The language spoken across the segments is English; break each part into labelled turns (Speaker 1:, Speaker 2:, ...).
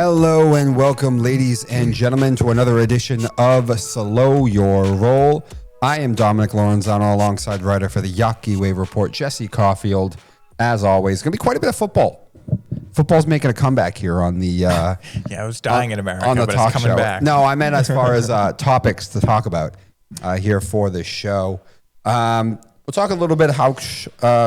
Speaker 1: Hello and welcome, ladies and gentlemen, to another edition of Slo Ur Roll. I am Dominic Lorenzano alongside writer for the Yaki Way Report, Jesse Caulfield. As always, going to be quite a bit of football. Football's making a comeback here on the...
Speaker 2: yeah, it was dying in America,
Speaker 1: on the
Speaker 2: but
Speaker 1: talk
Speaker 2: it's coming
Speaker 1: show.
Speaker 2: back.
Speaker 1: No, I meant as far as topics to talk about here for this show. We'll talk a little bit how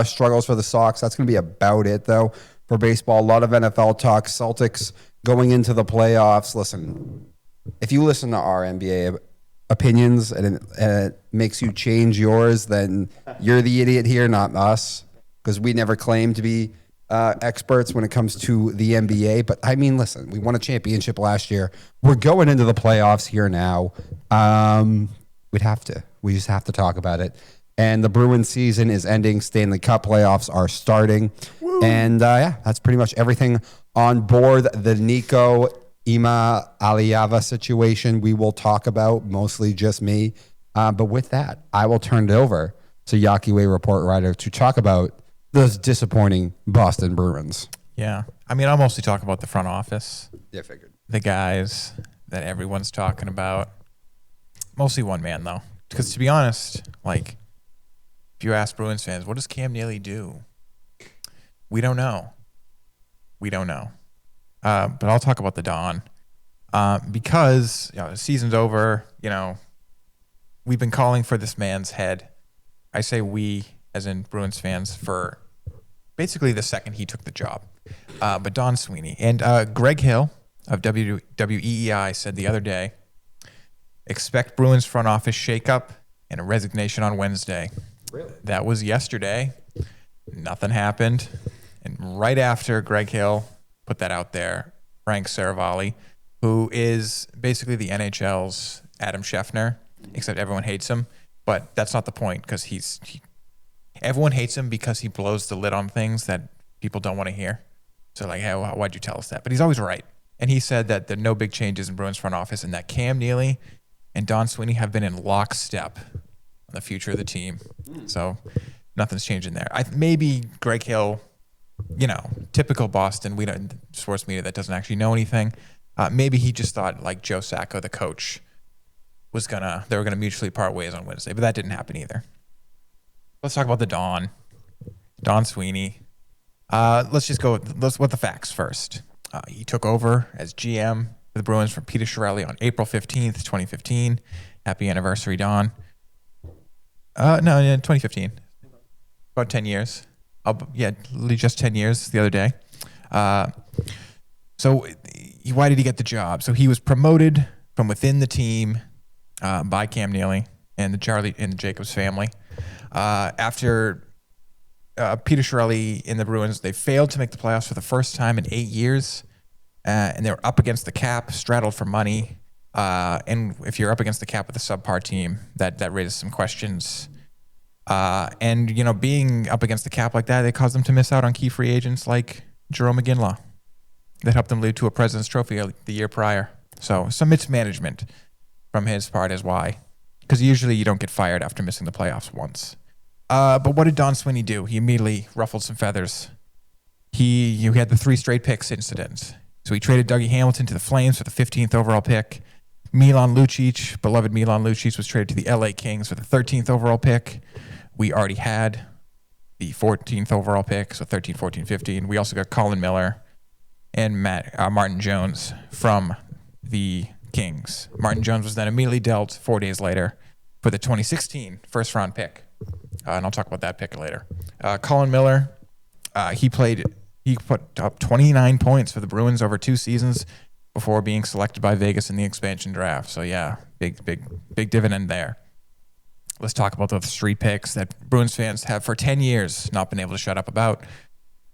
Speaker 1: struggles for the Sox. That's going to be about it, though, for baseball. A lot of NFL talk. Celtics going into the playoffs. Listen, if you listen to our NBA opinions and it makes you change yours, then you're the idiot here, not us, because we never claim to be experts when it comes to the NBA. But I mean, listen, we won a championship last year. We're going into the playoffs here now. We just have to talk about it. And the Bruins season is ending. Stanley Cup playoffs are starting. Woo. And that's pretty much everything on board. The Nico Ima Aliava situation we will talk about, mostly just me. But with that, I will turn it over to Yaki Way Report writer to talk about those disappointing Boston Bruins.
Speaker 2: Yeah. I mean, I'll mostly talk about the front office.
Speaker 1: Yeah, figured.
Speaker 2: The guys that everyone's talking about. Mostly one man, though. Because to be honest, like, if you ask Bruins fans, what does Cam Neely do? We don't know. But I'll talk about the Don. Because the season's over, we've been calling for this man's head. I say we, as in Bruins fans, for basically the second he took the job. But Don Sweeney. And Greg Hill of WEEI said the other day, expect Bruins front office shakeup and a resignation on Wednesday.
Speaker 1: Really?
Speaker 2: That was yesterday. Nothing happened. And right after Greg Hill put that out there, Frank Saravalli, who is basically the NHL's Adam Scheffner, except everyone hates him. But that's not the point, because everyone hates him because he blows the lid on things that people don't want to hear. So like, hey, why'd you tell us that? But he's always right. And he said that there are no big changes in Bruins front office and that Cam Neely and Don Sweeney have been in lockstep on the future of the team. So nothing's changing there. Maybe Greg Hill, typical Boston, we don't, sports media that doesn't actually know anything. Maybe he just thought like Joe Sacco, the coach, they were gonna mutually part ways on Wednesday, but that didn't happen either. Let's talk about the Don Sweeney. Let's with the facts first. He took over as GM for the Bruins from Peter Chiarelli on April 15th, 2015. Happy anniversary, Don. 2015. About 10 years. Just 10 years the other day. So why did he get the job? So he was promoted from within the team by Cam Neely and the Jacobs family. After Peter Chiarelli in the Bruins, they failed to make the playoffs for the first time in 8 years. And they were up against the cap, straddled for money. And if you're up against the cap with a subpar team, that raises some questions. And being up against the cap like that, they caused them to miss out on key free agents like Jerome McGinley that helped them lead to a President's Trophy the year prior. So some mismanagement from his part is why. Because usually you don't get fired after missing the playoffs once. But what did Don Sweeney do? He immediately ruffled some feathers. He had the 3 straight picks incident. So he traded Dougie Hamilton to the Flames for the 15th overall pick. Milan Lucic, beloved Milan Lucic, was traded to the LA Kings for the 13th overall pick. We already had the 14th overall pick, so 13, 14, 15. We also got Colin Miller and Martin Jones from the Kings. Martin Jones was then immediately dealt 4 days later for the 2016 first-round pick. And I'll talk about that pick later. Colin Miller, he put up 29 points for the Bruins over 2 seasons before being selected by Vegas in the expansion draft. So yeah, big dividend there. Let's talk about those 3 picks that Bruins fans have for 10 years not been able to shut up about.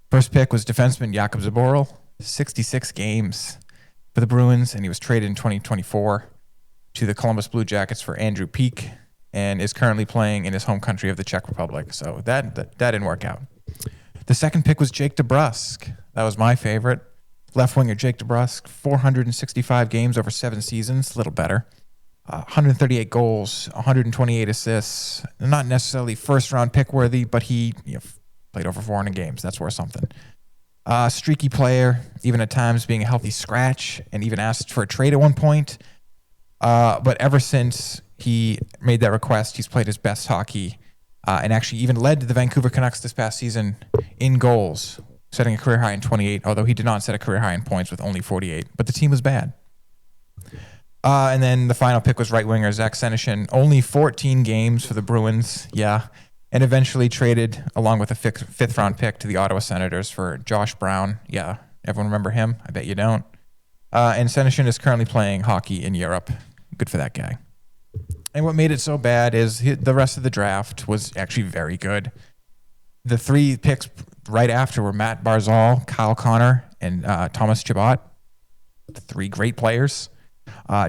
Speaker 2: First pick was defenseman Jakub Zboril, 66 games for the Bruins, and he was traded in 2024 to the Columbus Blue Jackets for Andrew Peeke, and is currently playing in his home country of the Czech Republic. So that didn't work out. The second pick was Jake DeBrusk. That was my favorite. Left winger Jake DeBrusk, 465 games over 7 seasons, a little better. 138 goals, 128 assists. Not necessarily first-round pick worthy, but he played over 400 games. That's worth something. Streaky player, even at times being a healthy scratch, and even asked for a trade at one point. But ever since he made that request, he's played his best hockey and actually even led the Vancouver Canucks this past season in goals, setting a career high in 28, although he did not set a career high in points with only 48. But the team was bad. And then the final pick was right winger Zach Senyshyn. Only 14 games for the Bruins, and eventually traded along with a fifth round pick to the Ottawa Senators for Josh Brown. Yeah, everyone remember him? I bet you don't. And Senyshyn is currently playing hockey in Europe. Good for that guy. And what made it so bad is the rest of the draft was actually very good. The 3 picks right after were Matt Barzal, Kyle Connor, and Thomas Chabot. 3 great players.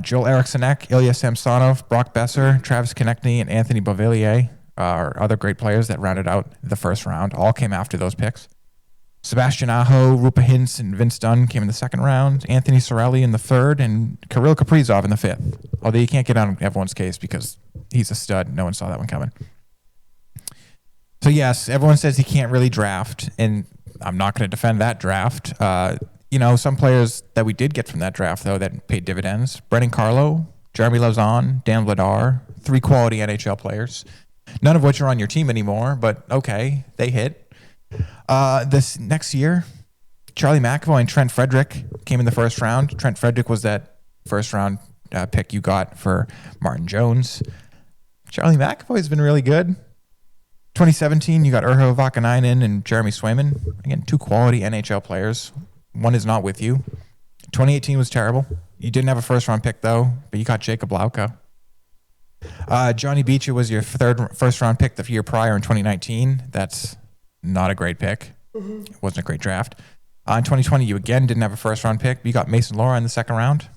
Speaker 2: Joel Erikssonek, Ilya Samsonov, Brock Besser, Travis Konechny, and Anthony Beauvillier are other great players that rounded out the first round. All came after those picks. Sebastian Aho, Rupa Hintz, and Vince Dunn came in the second round. Anthony Cirelli in the third, and Kirill Kaprizov in the fifth. Although you can't get on everyone's case because he's a stud. No one saw that one coming. So yes, everyone says he can't really draft, and I'm not going to defend that draft. Some players that we did get from that draft, though, that paid dividends. Brendan Carlo, Jeremy Lauzon, Dan Vladar, 3 quality NHL players. None of which are on your team anymore, but okay, they hit. This next year, Charlie McAvoy and Trent Frederick came in the first round. Trent Frederick was that first round pick you got for Martin Jones. Charlie McAvoy's been really good. 2017, you got Urho Vakanainen and Jeremy Swayman. Again, 2 quality NHL players. One is not with you. 2018 was terrible. You didn't have a first round pick, though, but you got Jacob Lauka. Johnny Beecher was your first round pick the year prior in 2019. That's not a great pick. It wasn't a great draft. In 2020, you again didn't have a first round pick, but you got Mason Laura in the second round.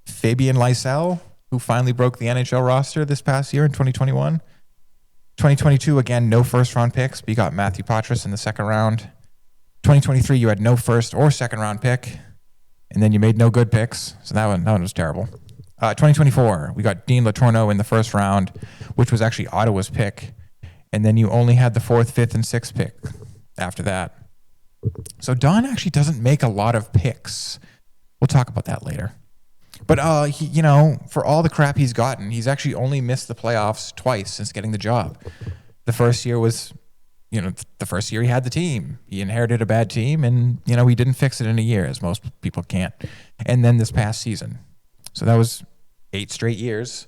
Speaker 2: Fabian Lysell, who finally broke the NHL roster this past year in 2021. 2022, again, no first round picks, but you got Matthew Patras in the second round. 2023, you had no first or second round pick, and then you made no good picks, so that one was terrible. 2024, we got Dean Letourneau in the first round, which was actually Ottawa's pick, and then you only had the 4th, 5th, and 6th pick after that. So Don actually doesn't make a lot of picks. We'll talk about that later. But for all the crap he's gotten, he's actually only missed the playoffs twice since getting the job. The first year was, the first year he had the team. He inherited a bad team, and he didn't fix it in a year, as most people can't. And then this past season. So that was 8 straight years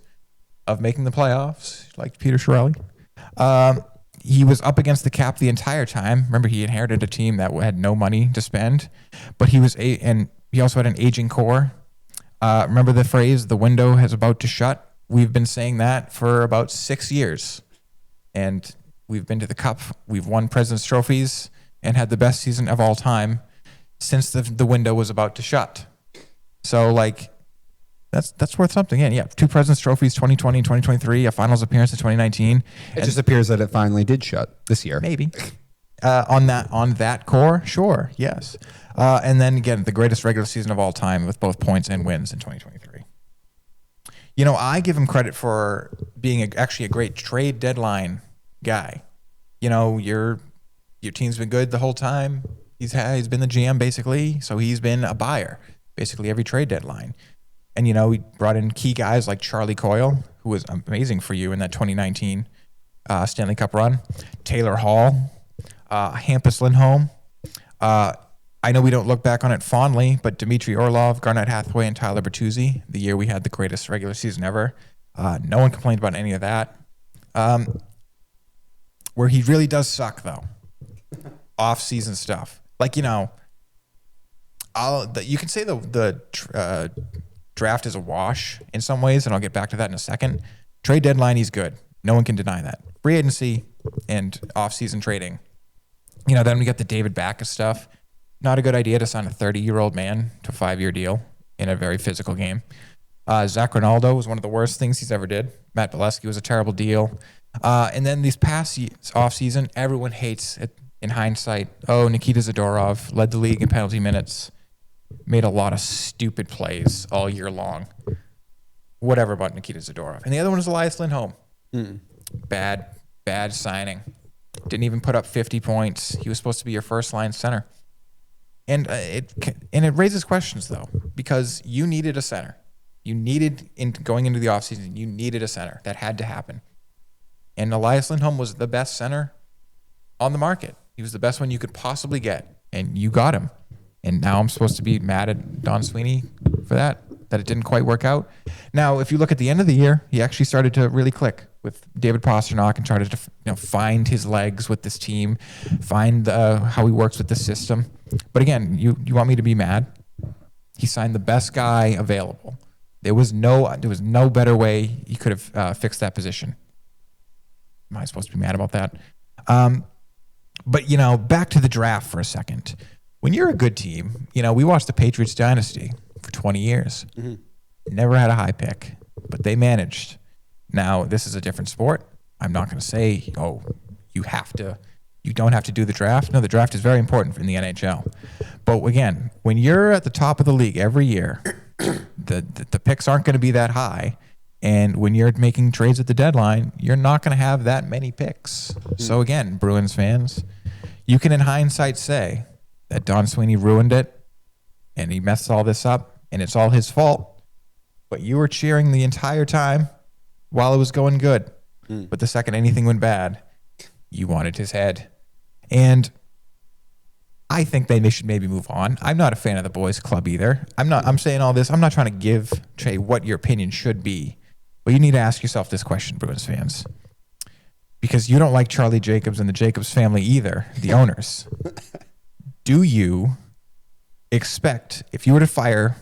Speaker 2: of making the playoffs, like Peter Chiarelli. He was up against the cap the entire time. Remember, he inherited a team that had no money to spend, but and he also had an aging core. Remember the phrase, the window is about to shut? We've been saying that for about 6 years. And we've been to the Cup. We've won President's Trophies and had the best season of all time since the window was about to shut. So, that's worth something. Yeah, 2 President's Trophies, 2020 and 2023, a finals appearance in 2019.
Speaker 1: It just appears that it finally did shut this year.
Speaker 2: Maybe. On that core, sure, yes. And then again, the greatest regular season of all time with both points and wins in 2023. I give him credit for being actually a great trade deadline guy. Your team's been good the whole time. He's been the GM basically, so he's been a buyer basically every trade deadline. And he brought in key guys like Charlie Coyle, who was amazing for you in that 2019 Stanley Cup run. Taylor Hall, Hampus Lindholm. I know we don't look back on it fondly, but Dmitry Orlov, Garnett Hathaway, and Tyler Bertuzzi, the year we had the greatest regular season ever. No one complained about any of that. Where he really does suck, though, off-season stuff. You can say the draft is a wash in some ways, and I'll get back to that in a second. Trade deadline, he's good. No one can deny that. Free agency and off-season trading. Then we got the David Backes stuff. Not a good idea to sign a 30-year-old man to a 5-year deal in a very physical game. Zach Ronaldo was one of the worst things he's ever did. Matt Bolesky was a terrible deal. And then these past off-season, everyone hates it in hindsight. Oh, Nikita Zadorov led the league in penalty minutes. Made a lot of stupid plays all year long. Whatever about Nikita Zadorov. And the other one is Elias Lindholm. Bad signing. Didn't even put up 50 points. He was supposed to be your first line center. And it raises questions, though, because you needed a center. Going into the offseason, you needed a center. That had to happen. And Elias Lindholm was the best center on the market. He was the best one you could possibly get, and you got him. And now I'm supposed to be mad at Don Sweeney for that it didn't quite work out. Now, if you look at the end of the year, he actually started to really click with David Pastrnak and tried to find his legs with this team, find how he works with the system. But again, you want me to be mad? He signed the best guy available. There was no better way he could have fixed that position. Am I supposed to be mad about that? But back to the draft for a second. When you're a good team, we watched the Patriots dynasty for 20 years. Mm-hmm. Never had a high pick, but they managed. Now, this is a different sport. I'm not going to say, you don't have to do the draft. No, the draft is very important in the NHL. But again, when you're at the top of the league every year, the picks aren't going to be that high. And when you're making trades at the deadline, you're not going to have that many picks. Mm-hmm. So again, Bruins fans, you can in hindsight say that Don Sweeney ruined it and he messed all this up and it's all his fault. But you were cheering the entire time while it was going good. Mm. But the second anything went bad, you wanted his head. And I think they should maybe move on. I'm not a fan of the boys club either. I'm saying all this. I'm not trying to give Trey what your opinion should be. But you need to ask yourself this question, Bruins fans. Because you don't like Charlie Jacobs and the Jacobs family either, the owners. Do you expect, if you were to fire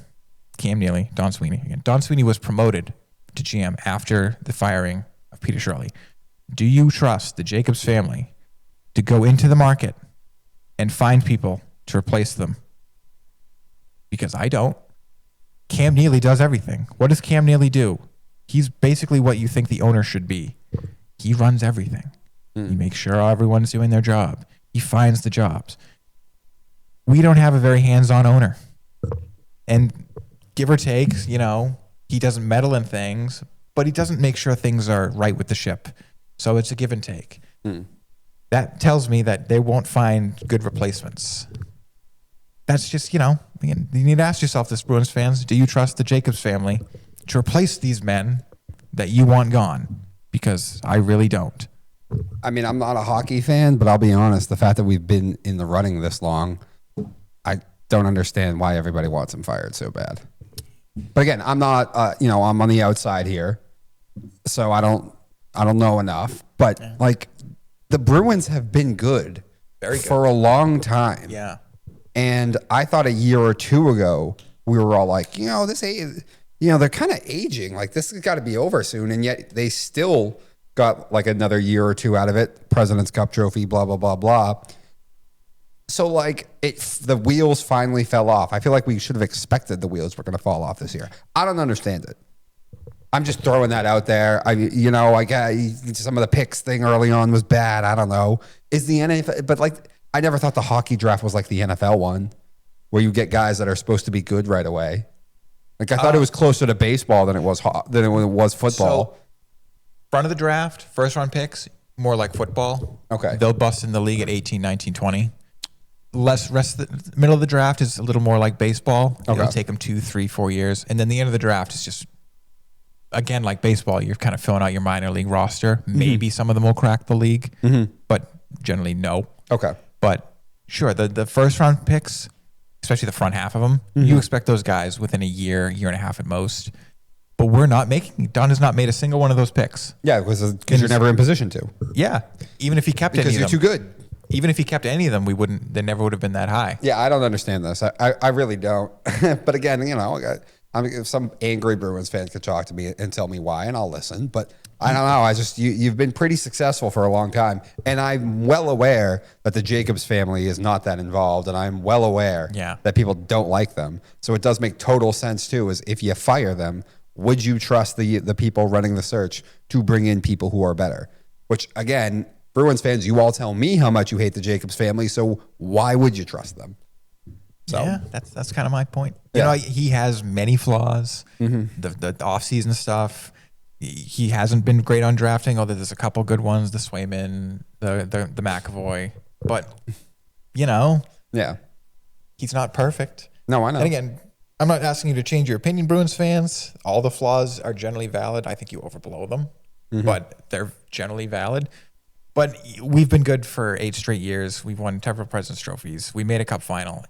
Speaker 2: Cam Neely, Don Sweeney, again, Don Sweeney was promoted to GM after the firing of Peter Chiarelli. Do you trust the Jacobs family to go into the market and find people to replace them? Because I don't. Cam Neely does everything. What does Cam Neely do? He's basically what you think the owner should be. He runs everything. He makes sure everyone's doing their job. He finds the jobs. We don't have a very hands-on owner. And give or take, he doesn't meddle in things, but he doesn't make sure things are right with the ship. So it's a give and take. That tells me that they won't find good replacements. That's just, again, you need to ask yourself this, Bruins fans. Do you trust the Jacobs family to replace these men that you want gone? Because I really don't.
Speaker 1: I mean, I'm not a hockey fan, but I'll be honest. The fact that we've been in the running this long, I don't understand why everybody wants him fired so bad. But again, I'm not, I'm on the outside here, so I don't know enough. But the Bruins have been good, for a long time.
Speaker 2: Yeah.
Speaker 1: And I thought a year or two ago we were all like, they're kind of aging. Like, this has got to be over soon, and yet they still got like another year or two out of it. President's Cup trophy, blah blah blah blah. So the wheels finally fell off. I feel like we should have expected the wheels were going to fall off this year. I don't understand it. I'm just throwing that out there. I got some of the picks thing early on was bad. I don't know. Is the NFL? But I never thought the hockey draft was like the NFL one, where you get guys that are supposed to be good right away. I thought it was closer to baseball than it was football.
Speaker 2: So, front of the draft, first round picks, more like football.
Speaker 1: Okay.
Speaker 2: They'll bust in the league at 18, 19, 20. Middle of the draft is a little more like baseball.
Speaker 1: Okay.
Speaker 2: It'll take them 2, 3, 4 years. And then the end of the draft is just, again, like baseball, you're kind of filling out your minor league roster. Mm-hmm. Maybe some of them will crack the league, but generally no.
Speaker 1: Okay.
Speaker 2: But sure, the first round picks, especially the front half of them, you expect those guys within a year and a half at most. But Don has not made a single one of those picks.
Speaker 1: Yeah, because you're never in position to.
Speaker 2: Yeah. Even if he kept any of them.
Speaker 1: Because you're too good.
Speaker 2: Even if he kept any of them, they never would have been that high.
Speaker 1: Yeah, I don't understand this. I really don't. But again, if some angry Bruins fan could talk to me and tell me why, and I'll listen. But I don't know. You've been pretty successful for a long time. And I'm well aware that the Jacobs family is not that involved. And I'm well aware that people don't like them. So it does make total sense, too, is if you fire them, would you trust the people running the search to bring in people who are better? Which, again, Bruins fans, you all tell me how much you hate the Jacobs family, so why would you trust them? So,
Speaker 2: yeah, that's kind of my point. He has many flaws. The off-season stuff, he hasn't been great on drafting, although there's a couple good ones, the Swayman, the McAvoy. But,
Speaker 1: yeah.
Speaker 2: He's not perfect.
Speaker 1: No, I know.
Speaker 2: And again, I'm not asking you to change your opinion, Bruins fans. All the flaws are generally valid. I think you overblow them, but they're generally valid. But we've been good for 8 straight years. We've won several President's trophies. We made a cup final.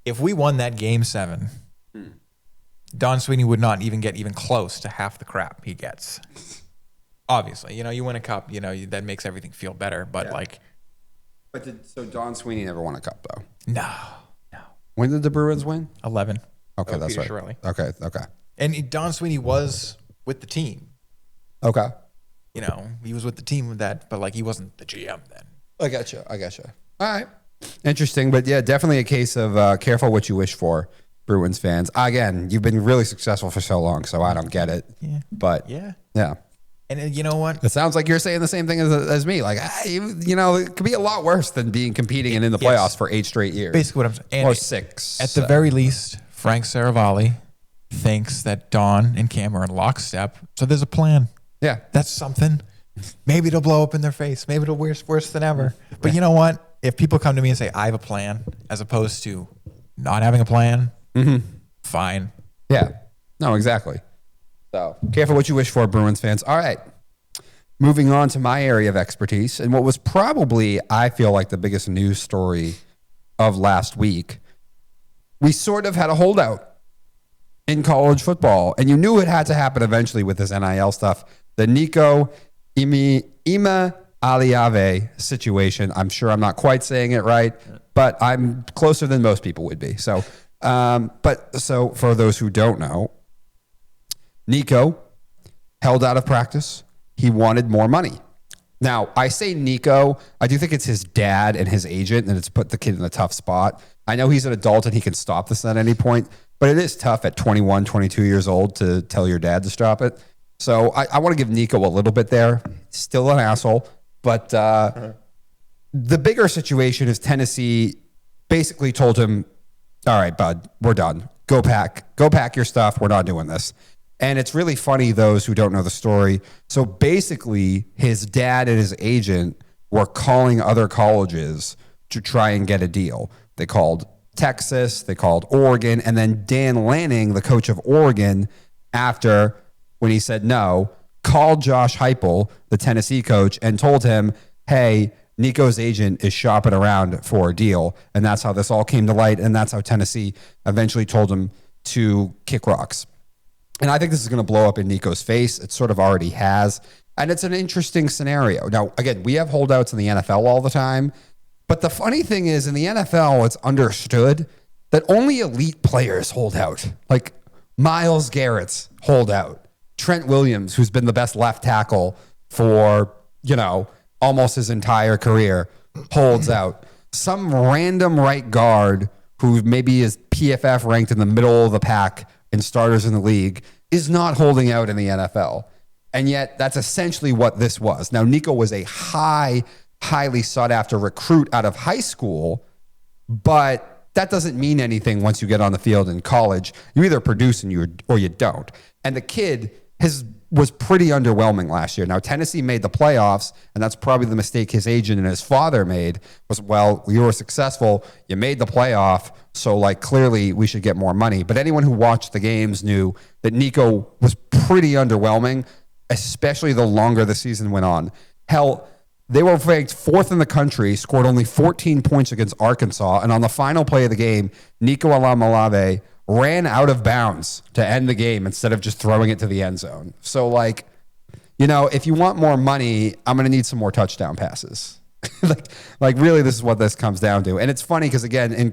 Speaker 2: If we won that Game 7, Don Sweeney would not even get even close to half the crap he gets. Obviously, you win a cup, that makes everything feel better. But
Speaker 1: So Don Sweeney never won a cup though.
Speaker 2: No.
Speaker 1: When did the Bruins win?
Speaker 2: 11.
Speaker 1: Okay, that's
Speaker 2: Peter
Speaker 1: right.
Speaker 2: Chiarelli.
Speaker 1: Okay.
Speaker 2: And Don Sweeney was with the team.
Speaker 1: Okay.
Speaker 2: He was with the team with that, but he wasn't the GM then.
Speaker 1: I gotcha. All right. Interesting, but yeah, definitely a case of careful what you wish for, Bruins fans. Again, you've been really successful for so long, so I don't get it.
Speaker 2: Yeah.
Speaker 1: But
Speaker 2: yeah. And you know what?
Speaker 1: It sounds like you're saying the same thing as me. It could be a lot worse than competing and in the playoffs for 8 straight years.
Speaker 2: Basically what I'm saying.
Speaker 1: Or 6.
Speaker 2: At the very least, Frank Saravalli thinks that Don and Cam are in lockstep. So there's a plan.
Speaker 1: Yeah.
Speaker 2: That's something. Maybe it'll blow up in their face. Maybe it'll be worse than ever. But you know what? If people come to me and say, I have a plan, as opposed to not having a plan, fine.
Speaker 1: Yeah. No, exactly. So careful what you wish for, Bruins fans. All right. Moving on to my area of expertise and what was probably, I feel like, the biggest news story of last week. We sort of had a holdout in college football, and you knew it had to happen eventually with this NIL stuff. The Nico Ima Aliave situation. I'm sure I'm not quite saying it right, but I'm closer than most people would be. So, so for those who don't know, Nico held out of practice. He wanted more money. Now, I say Nico, I do think it's his dad and his agent, and it's put the kid in a tough spot. I know he's an adult and he can stop this at any point, but it is tough at 21, 22 years old to tell your dad to stop it. So I want to give Nico a little bit there. Still an asshole, but the bigger situation is Tennessee basically told him, all right, bud, we're done. Go pack your stuff. We're not doing this. And it's really funny, those who don't know the story. So basically, his dad and his agent were calling other colleges to try and get a deal. They called Texas, they called Oregon, and then Dan Lanning, the coach of Oregon, after when he said no, called Josh Heupel, the Tennessee coach, and told him, hey, Nico's agent is shopping around for a deal. And that's how this all came to light, and that's how Tennessee eventually told him to kick rocks. And I think this is going to blow up in Nico's face. It sort of already has. And it's an interesting scenario. Now, again, we have holdouts in the NFL all the time. But the funny thing is, in the NFL, it's understood that only elite players hold out. Like Myles Garrett's hold out. Trent Williams, who's been the best left tackle for, almost his entire career, holds out. Some random right guard who maybe is PFF ranked in the middle of the pack and starters in the league is not holding out in the NFL. And yet that's essentially what this was. Now, Nico was a highly sought after recruit out of high school, but that doesn't mean anything once you get on the field in college. You either produce or you don't. And the kid was pretty underwhelming last year. Now, Tennessee made the playoffs, and that's probably the mistake his agent and his father made was, well, you were successful. You made the playoff, so clearly we should get more money. But anyone who watched the games knew that Nico was pretty underwhelming, especially the longer the season went on. Hell, they were ranked 4th in the country, scored only 14 points against Arkansas, and on the final play of the game, Nico Alamolave ran out of bounds to end the game instead of just throwing it to the end zone. So, if you want more money, I'm going to need some more touchdown passes. Really, this is what this comes down to. And it's funny because, again,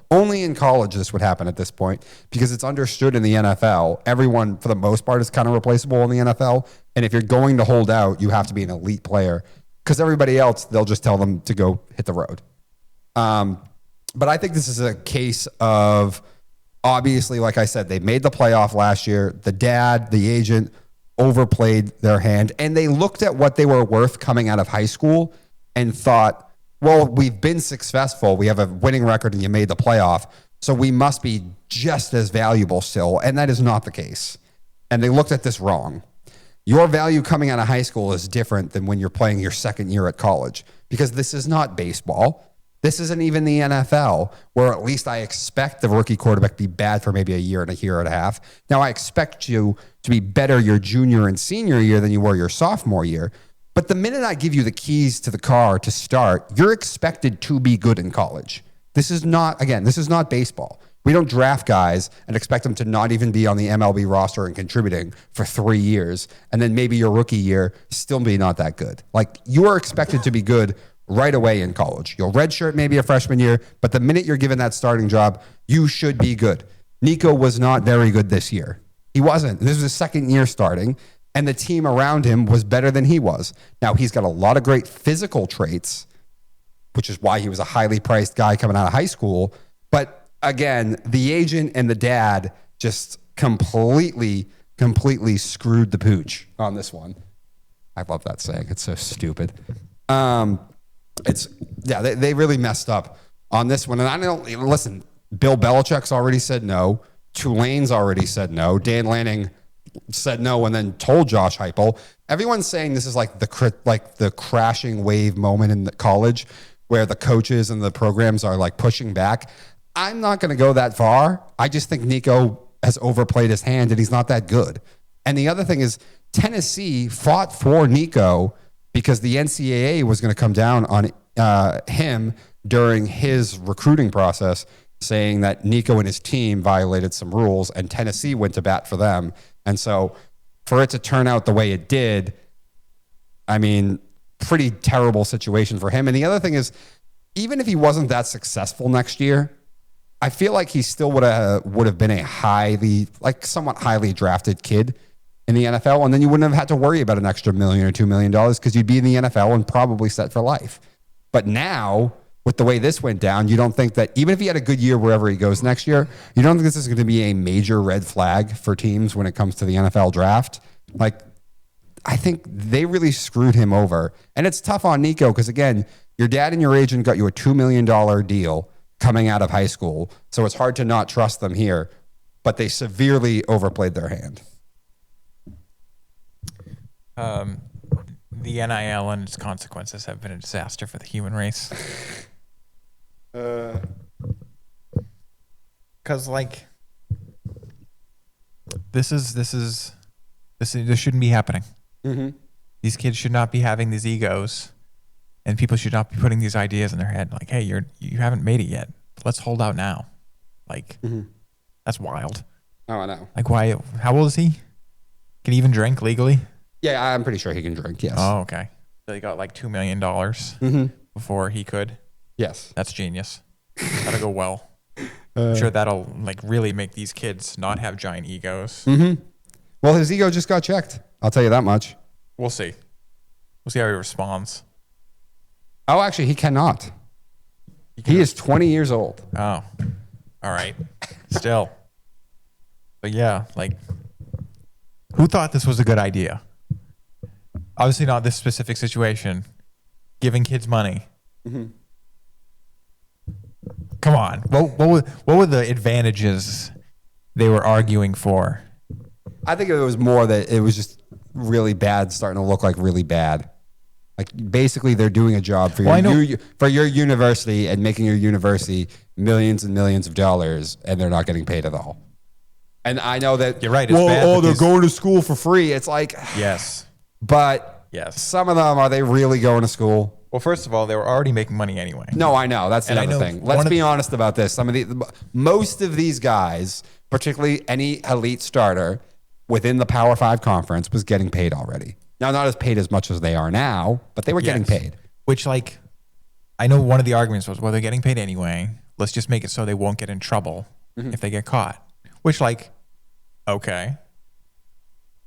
Speaker 1: only in college this would happen at this point because it's understood in the NFL. Everyone, for the most part, is kind of replaceable in the NFL. And if you're going to hold out, you have to be an elite player because everybody else, they'll just tell them to go hit the road. But I think this is a case of, obviously, like I said, they made the playoff last year. The dad, the agent, overplayed their hand. And they looked at what they were worth coming out of high school and thought, well, we've been successful. We have a winning record and you made the playoff. So we must be just as valuable still. And that is not the case. And they looked at this wrong. Your value coming out of high school is different than when you're playing your second year at college because this is not baseball. This isn't even the NFL, where at least I expect the rookie quarterback to be bad for maybe a year and a half. Now, I expect you to be better your junior and senior year than you were your sophomore year. But the minute I give you the keys to the car to start, you're expected to be good in college. This is not baseball. We don't draft guys and expect them to not even be on the MLB roster and contributing for 3 years, and then maybe your rookie year still be not that good. Like, you are expected to be good right away in college. You'll redshirt maybe a freshman year, but the minute you're given that starting job, you should be good. Nico was not very good this year. He wasn't. This was his second year starting, and the team around him was better than he was. Now, he's got a lot of great physical traits, which is why he was a highly priced guy coming out of high school. But again, the agent and the dad just completely screwed the pooch on this one. I love that saying. It's so stupid. They really messed up on this one. And I don't listen. Bill Belichick's already said no. Tulane's already said no. Dan Lanning said no and then told Josh Heupel. Everyone's saying this is like the crashing wave moment in the college where the coaches and the programs are like pushing back. I'm not going to go that far. I just think Nico has overplayed his hand and he's not that good. And the other thing is Tennessee fought for Nico because the NCAA was going to come down on him during his recruiting process, saying that Nico and his team violated some rules, and Tennessee went to bat for them. And so for it to turn out the way it did, I mean, pretty terrible situation for him. And the other thing is, even if he wasn't that successful next year, I feel like he still would have been a somewhat highly drafted kid in the NFL, and then you wouldn't have had to worry about an extra $1 million or $2 million because you'd be in the NFL and probably set for life. But now, with the way this went down, you don't think that even if he had a good year wherever he goes next year, you don't think this is going to be a major red flag for teams when it comes to the NFL draft? Like, I think they really screwed him over. And it's tough on Nico because, again, your dad and your agent got you a $2 million deal coming out of high school, so it's hard to not trust them here. But they severely overplayed their hand.
Speaker 2: The NIL and its consequences have been a disaster for the human race. Because this shouldn't be happening.
Speaker 1: Mm-hmm.
Speaker 2: These kids should not be having these egos, and people should not be putting these ideas in their head. Like, hey, you haven't made it yet. Let's hold out now. Like, That's wild.
Speaker 1: Oh, I know.
Speaker 2: Like, why? How old is he? Can he even drink legally?
Speaker 1: Yeah, I'm pretty sure he can drink, yes.
Speaker 2: Oh, okay. So he got like $2 million before he could.
Speaker 1: Yes.
Speaker 2: That's genius. That'll go well. I'm sure that'll like really make these kids not have giant egos.
Speaker 1: Mm-hmm. Well, his ego just got checked. I'll tell you that much.
Speaker 2: We'll see. We'll see how he responds.
Speaker 1: Oh, actually, he cannot. He is 20 years old.
Speaker 2: Oh, all right. Still. But yeah, like, who thought this was a good idea? Obviously not this specific situation. Giving kids money.
Speaker 1: Mm-hmm.
Speaker 2: Come on. What were the advantages they were arguing for?
Speaker 1: I think it was more that it was just really bad, starting to look like really bad. Like, basically, they're doing a job for your university and making your university millions and millions of dollars, and they're not getting paid at all. And I know that
Speaker 2: you're right. It's bad
Speaker 1: they're going to school for free. It's like,
Speaker 2: yes,
Speaker 1: but
Speaker 2: yes,
Speaker 1: some of them, are they really going to school?
Speaker 2: Well, first of all, they were already making money anyway.
Speaker 1: No, I know. That's the other thing. Let's be honest about this. Most of these guys, particularly any elite starter within the Power 5 conference, was getting paid already. Now, not as paid as much as they are now, but they were getting paid.
Speaker 2: Which, like, I know one of the arguments was, well, they're getting paid anyway. Let's just make it so they won't get in trouble if they get caught. Which, like, okay.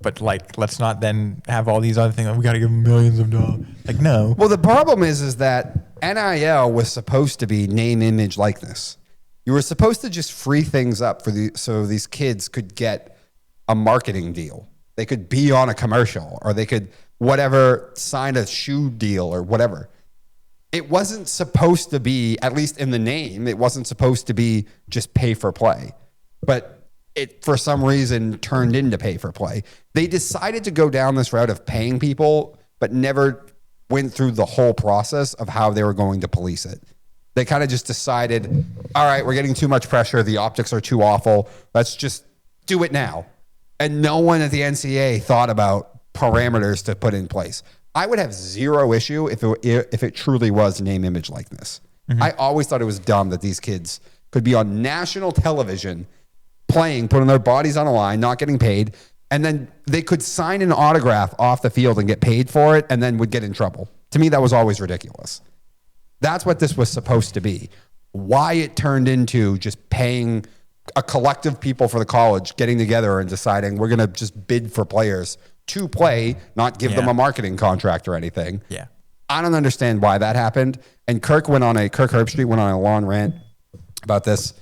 Speaker 2: But, like, let's not then have all these other things. Like, we got to give them millions of dollars. Like, no.
Speaker 1: Well, the problem is that NIL was supposed to be name, image, likeness. You were supposed to just free things up so these kids could get a marketing deal. They could be on a commercial, or they could sign a shoe deal or whatever. It wasn't supposed to be, at least in the name, it wasn't supposed to be just pay for play. But it, for some reason, turned into pay for play. They decided to go down this route of paying people, but never went through the whole process of how they were going to police it. They kind of just decided, all right, we're getting too much pressure. The optics are too awful. Let's just do it now. And no one at the NCAA thought about parameters to put in place. I would have zero issue if it truly was name, image, likeness. I always thought it was dumb that these kids could be on national television playing, putting their bodies on the line, not getting paid, and then they could sign an autograph off the field and get paid for it and then would get in trouble. To me, that was always ridiculous. That's what this was supposed to be. Why it turned into just paying a collective people for the college getting together and deciding we're going to just bid for players to play, not give them a marketing contract or anything.
Speaker 2: Yeah.
Speaker 1: I don't understand why that happened. And Kirk Herbstreit went on a long rant about this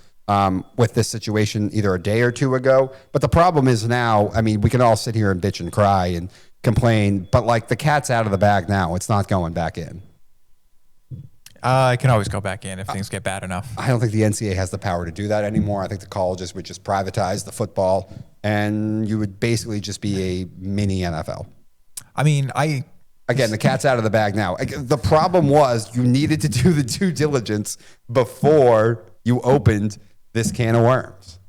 Speaker 1: with this situation either a day or two ago. But the problem is now, I mean, we can all sit here and bitch and cry and complain, but like the cat's out of the bag now. It's not going back in.
Speaker 2: It can always go back in if things get bad enough.
Speaker 1: I don't think the NCAA has the power to do that anymore. I think the colleges would just privatize the football and you would basically just be a mini NFL.
Speaker 2: I mean,
Speaker 1: Again, the cat's out of the bag now. The problem was you needed to do the due diligence before you opened this can of worms,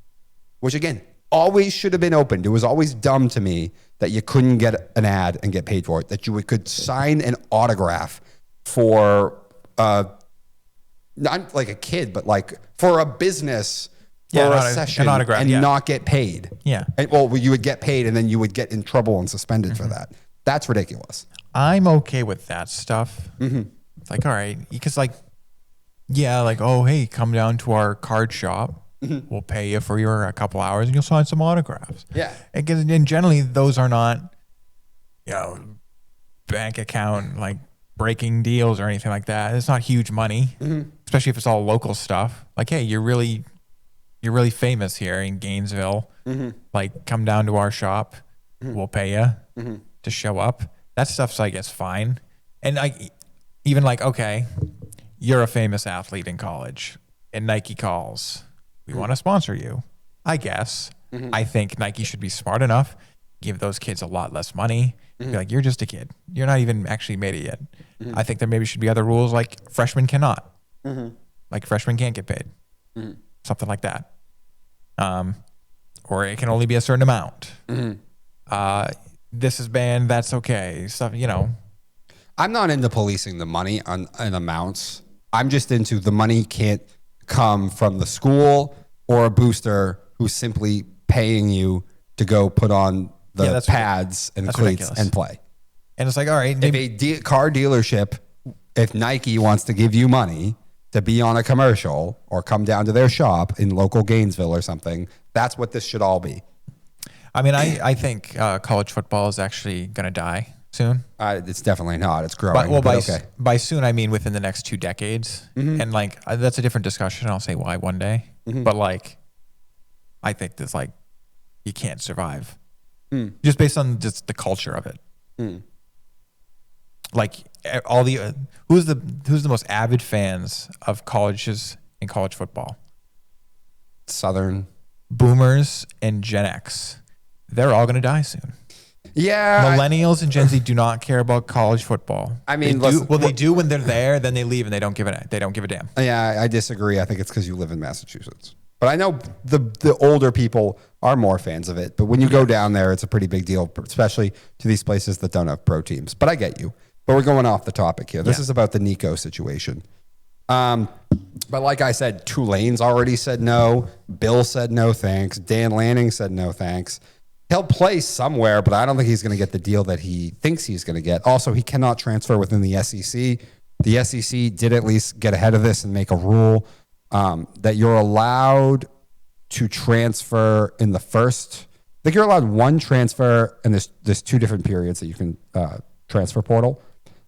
Speaker 1: which again, always should have been opened. It was always dumb to me that you couldn't get an ad and get paid for it, that you could sign an autograph for not like a kid, but like for a business for a session
Speaker 2: an autograph,
Speaker 1: and not get paid.
Speaker 2: Yeah.
Speaker 1: And, well, you would get paid and then you would get in trouble and suspended for that. That's ridiculous.
Speaker 2: I'm okay with that stuff. Like, all right, because like, yeah, like, oh, hey, come down to our card shop. We'll pay you for a couple hours and you'll sign some autographs.
Speaker 1: Yeah.
Speaker 2: And generally those are not, bank account, like breaking deals or anything like that. It's not huge money, especially if it's all local stuff. Like, hey, you're really famous here in Gainesville. Like, come down to our shop. We'll pay you to show up. That stuff's, I guess, fine. And even like, okay, you're a famous athlete in college and Nike calls. We want to sponsor you. I guess. I think Nike should be smart enough, give those kids a lot less money. Be like, you're just a kid. You're not even actually made it yet. I think there maybe should be other rules like freshmen cannot. Like freshmen can't get paid. Something like that. Or it can only be a certain amount. This is banned. That's okay. Stuff,
Speaker 1: I'm not into policing the money on amounts. I'm just into the money can't come from the school or a booster who's simply paying you to go put on the pads and cleats ridiculous. And play. And
Speaker 2: it's like, all right.
Speaker 1: If a car dealership, if Nike wants to give you money to be on a commercial or come down to their shop in local Gainesville or something, that's what this should all be.
Speaker 2: I mean, I think college football is actually going to die soon.
Speaker 1: It's definitely not. It's growing.
Speaker 2: By soon, I mean within the next 2 decades. And like, that's a different discussion. I'll say why one day. But like, I think this, like, you can't survive just based on just the culture of it. Like all the, who's the most avid fans of colleges and college football?
Speaker 1: Southern.
Speaker 2: Boomers and Gen X. They're all going to die soon.
Speaker 1: Yeah.
Speaker 2: Millennials and Gen Z do not care about college football.
Speaker 1: I mean,
Speaker 2: they do when they're there, then they leave and they don't give a damn.
Speaker 1: Yeah, I disagree. I think it's because you live in Massachusetts. But I know the older people are more fans of it. But when you go down there, it's a pretty big deal, especially to these places that don't have pro teams. But I get you. But we're going off the topic here. This is about the Nico situation. But like I said, Tulane's already said no. Bill said no thanks. Dan Lanning said no thanks. He'll play somewhere, but I don't think he's going to get the deal that he thinks he's going to get. Also, he cannot transfer within the SEC. The SEC did at least get ahead of this and make a rule that you're allowed to transfer in the first. I think you're allowed one transfer, and there's 2 different periods that you can transfer portal.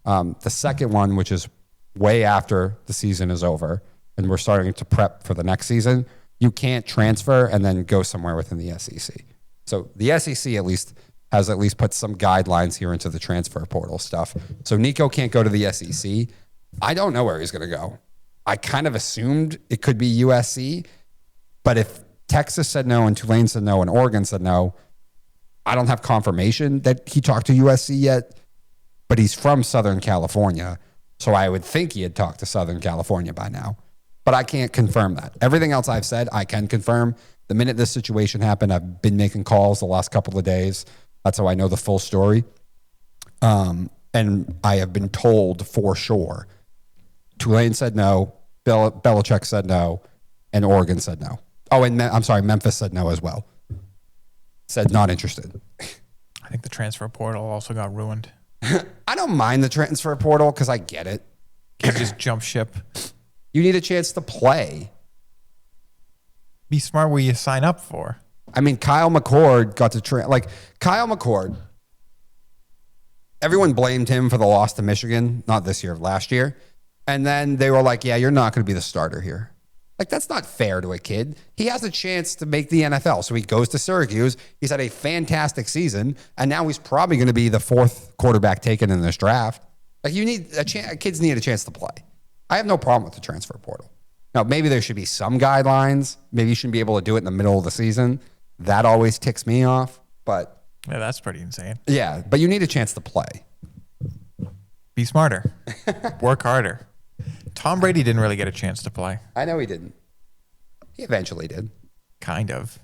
Speaker 1: The second one, which is way after the season is over, and we're starting to prep for the next season, you can't transfer and then go somewhere within the SEC. So the SEC has put some guidelines here into the transfer portal stuff. So Nico can't go to the SEC. I don't know where he's going to go. I kind of assumed it could be USC, but if Texas said no and Tulane said no and Oregon said no, I don't have confirmation that he talked to USC yet, but he's from Southern California. So I would think he had talked to Southern California by now. But I can't confirm that. Everything else I've said, I can confirm. The minute this situation happened, I've been making calls the last couple of days. That's how I know the full story. And I have been told for sure. Tulane said no. Belichick said no. And Oregon said no. Oh, and I'm sorry, Memphis said no as well. Said not interested.
Speaker 2: I think the transfer portal also got ruined.
Speaker 1: I don't mind the transfer portal because I get it.
Speaker 2: Kids just jump ship.
Speaker 1: You need a chance to play.
Speaker 2: Be smart where you sign up for.
Speaker 1: I mean, Kyle McCord got to Kyle McCord. Everyone blamed him for the loss to Michigan, not this year, last year. And then they were like, yeah, you're not going to be the starter here. Like, that's not fair to a kid. He has a chance to make the NFL. So he goes to Syracuse. He's had a fantastic season. And now he's probably going to be the fourth quarterback taken in this draft. Like, you need kids need a chance to play. I have no problem with the transfer portal. Now, maybe there should be some guidelines. Maybe you shouldn't be able to do it in the middle of the season. That always ticks me off. But
Speaker 2: yeah, that's pretty insane.
Speaker 1: Yeah, but you need a chance to play.
Speaker 2: Be smarter. Work harder. Tom Brady didn't really get a chance to play.
Speaker 1: I know he didn't. He eventually did.
Speaker 2: Kind of.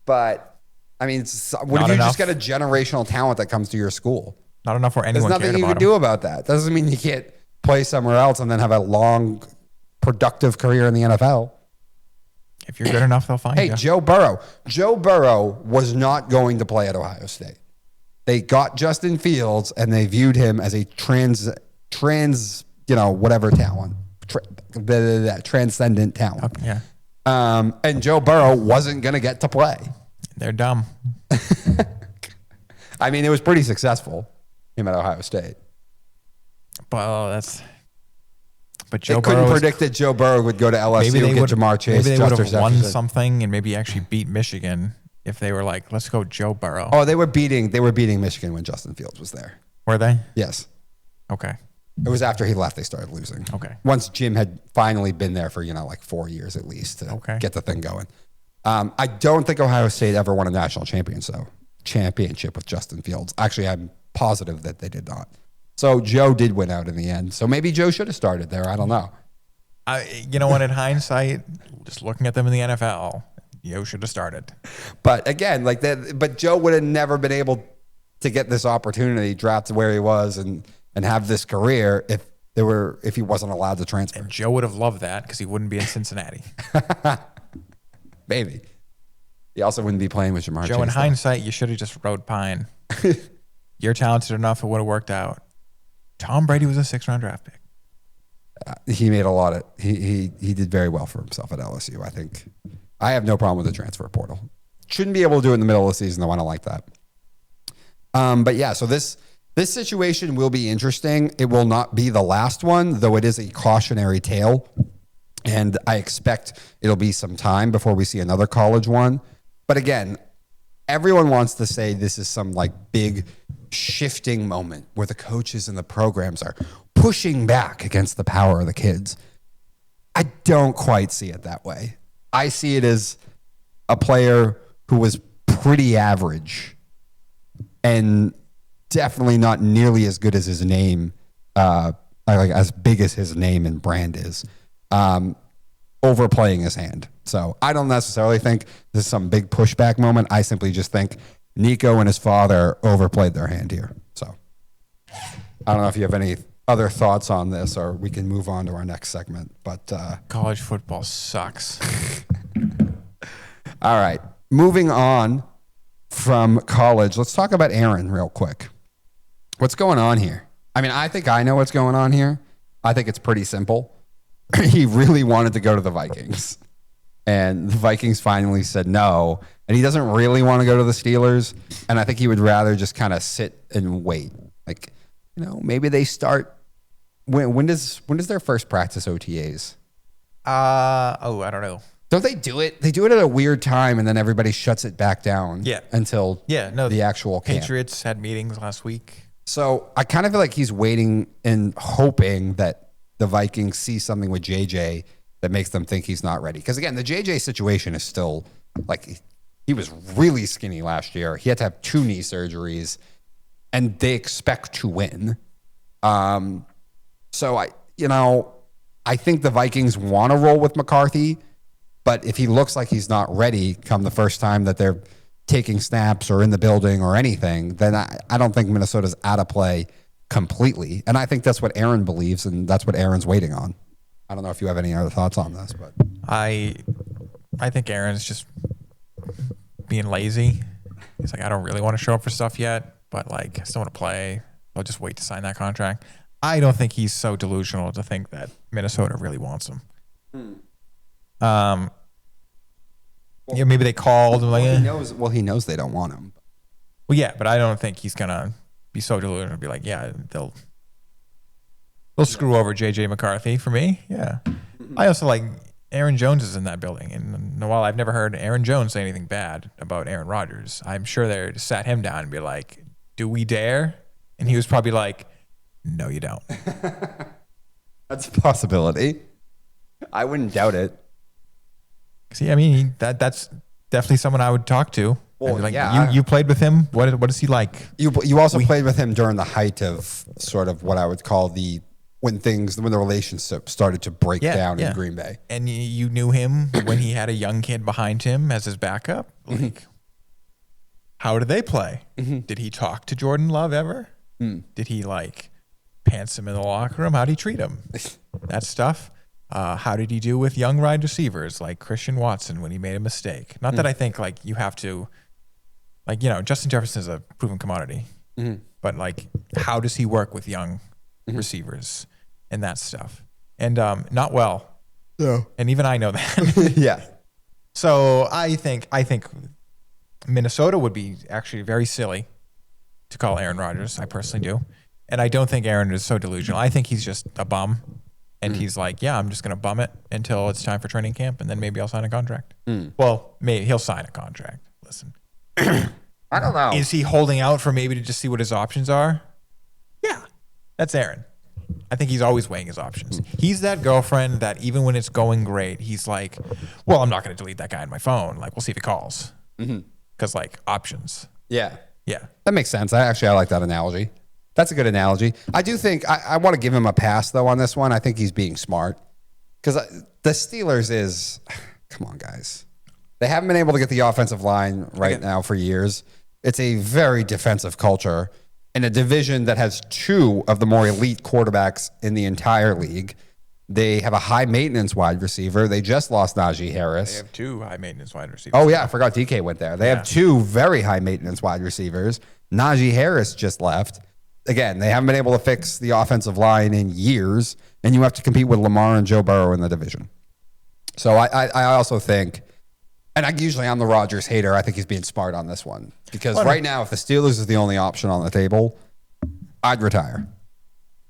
Speaker 1: But, I mean, what if you just got a generational talent that comes to your school?
Speaker 2: Not enough where anyone
Speaker 1: There's nothing you can do about that. Doesn't mean you can't play somewhere else and then have a long, productive career in the NFL.
Speaker 2: If you're good enough, they'll find you.
Speaker 1: Hey, Joe Burrow. Joe Burrow was not going to play at Ohio State. They got Justin Fields and they viewed him as a whatever talent. Transcendent talent.
Speaker 2: Okay, yeah.
Speaker 1: And Joe Burrow wasn't going to get to play.
Speaker 2: They're dumb.
Speaker 1: I mean, it was pretty successful, him at Ohio State.
Speaker 2: But
Speaker 1: Joe Burrow couldn't predict that Joe Burrow would go to LSU and get Jamar Chase.
Speaker 2: Maybe they would have won something and maybe actually beat Michigan if they were like, let's go Joe Burrow.
Speaker 1: Oh, they were beating Michigan when Justin Fields was there.
Speaker 2: Were they?
Speaker 1: Yes.
Speaker 2: Okay.
Speaker 1: It was after he left they started losing.
Speaker 2: Okay.
Speaker 1: Once Jim had finally been there for, 4 years at least to get the thing going. I don't think Ohio State ever won a national championship with Justin Fields. Actually, I'm positive that they did not. So Joe did win out in the end. So maybe Joe should have started there. I don't know.
Speaker 2: You know what? In hindsight, just looking at them in the NFL, Joe should have started.
Speaker 1: But again, but Joe would have never been able to get this opportunity, drafted where he was, and have this career if he wasn't allowed to transfer.
Speaker 2: And Joe would have loved that because he wouldn't be in Cincinnati.
Speaker 1: Maybe. He also wouldn't be playing with Jamar Chase.
Speaker 2: Joe, in hindsight, you should have just rode Pine. You're talented enough, it would have worked out. Tom Brady was a 6th-round draft pick.
Speaker 1: He made a lot of he did very well for himself at LSU. I think I have no problem with the transfer portal. Shouldn't be able to do it in the middle of the season though. I don't like that. But yeah, so this situation will be interesting. It will not be the last one, though it is a cautionary tale. And I expect it'll be some time before we see another college one. But again, everyone wants to say this is some big shifting moment where the coaches and the programs are pushing back against the power of the kids. I don't quite see it that way. I see it as a player who was pretty average and definitely not nearly as good as his name, as big as his name and brand is, overplaying his hand. So I don't necessarily think this is some big pushback moment. I simply just think Nico and his father overplayed their hand here. So I don't know if you have any other thoughts on this or we can move on to our next segment. But
Speaker 2: college football sucks.
Speaker 1: All right. Moving on from college, let's talk about Aaron real quick. What's going on here? I mean, I think I know what's going on here. I think it's pretty simple. He really wanted to go to the Vikings. And the Vikings finally said no. And he doesn't really want to go to the Steelers. And I think he would rather just kind of sit and wait. Maybe they start. When does their first practice OTAs?
Speaker 2: I don't know.
Speaker 1: Don't they do it? They do it at a weird time, and then everybody shuts it back down.
Speaker 2: Yeah.
Speaker 1: Until the actual camp.
Speaker 2: Patriots had meetings last week.
Speaker 1: So I kind of feel like he's waiting and hoping that the Vikings see something with JJ that makes them think he's not ready. Because again, the JJ situation is still he was really skinny last year. He had to have 2 knee surgeries, and they expect to win. So I think the Vikings want to roll with McCarthy, but if he looks like he's not ready come the first time that they're taking snaps or in the building or anything, then I don't think Minnesota's out of play completely. And I think that's what Aaron believes, and that's what Aaron's waiting on. I don't know if you have any other thoughts on this, but
Speaker 2: I think Aaron's just being lazy. He's like, I don't really want to show up for stuff yet, but like, I still want to play. I'll just wait to sign that contract. I don't think he's so delusional to think that Minnesota really wants him. Yeah, maybe they called. And like,
Speaker 1: he knows they don't want him.
Speaker 2: Well, yeah, but I don't think he's gonna be so delusional to be like, yeah, they'll screw over JJ McCarthy for me. Yeah, I also like Aaron Jones is in that building, and while I've never heard Aaron Jones say anything bad about Aaron Rodgers, I'm sure they sat him down and be like, "Do we dare?" And he was probably like, "No, you don't."
Speaker 1: That's a possibility. I wouldn't doubt it.
Speaker 2: See, I mean, that's definitely someone I would talk to.
Speaker 1: Well,
Speaker 2: like,
Speaker 1: yeah.
Speaker 2: You played with him. What is he like?
Speaker 1: You also played with him during the height of sort of what I would call when the relationship started to break down in Green Bay.
Speaker 2: And you knew him when he had a young kid behind him as his backup. Like, how did they play? Did he talk to Jordan Love ever? Did he like pants him in the locker room? How did he treat him? That stuff. How did he do with young wide receivers like Christian Watson when he made a mistake? Not that I think like you have to, like, Justin Jefferson is a proven commodity, but like, how does he work with young receivers and that stuff? And not well.
Speaker 1: No.
Speaker 2: And even I know that.
Speaker 1: Yeah.
Speaker 2: So I think Minnesota would be actually very silly to call Aaron Rodgers. I personally do. And I don't think Aaron is so delusional. I think he's just a bum. And he's like, yeah, I'm just going to bum it until it's time for training camp, and then maybe I'll sign a contract. Well, maybe he'll sign a contract. Listen.
Speaker 1: I don't know.
Speaker 2: Is he holding out for maybe to just see what his options are? Yeah. That's Aaron. I think he's always weighing his options. He's that girlfriend that even when it's going great, he's like, well, I'm not going to delete that guy on my phone. Like, we'll see if he calls. Because, like, options.
Speaker 1: Yeah.
Speaker 2: Yeah.
Speaker 1: That makes sense. I like that analogy. That's a good analogy. I do think I want to give him a pass, though, on this one. I think he's being smart. Because the Steelers is, come on, guys. They haven't been able to get the offensive line right now for years. It's a very defensive culture in a division that has two of the more elite quarterbacks in the entire league. They have a high-maintenance wide receiver. They just lost Najee Harris.
Speaker 2: They have two high-maintenance wide receivers.
Speaker 1: Oh, yeah. I forgot DK went there. They have two very high-maintenance wide receivers. Najee Harris just left. Again, they haven't been able to fix the offensive line in years, and you have to compete with Lamar and Joe Burrow in the division. So I also think, and I'm the Rodgers hater. I think he's being smart on this one because right now, if the Steelers is the only option on the table, I'd retire.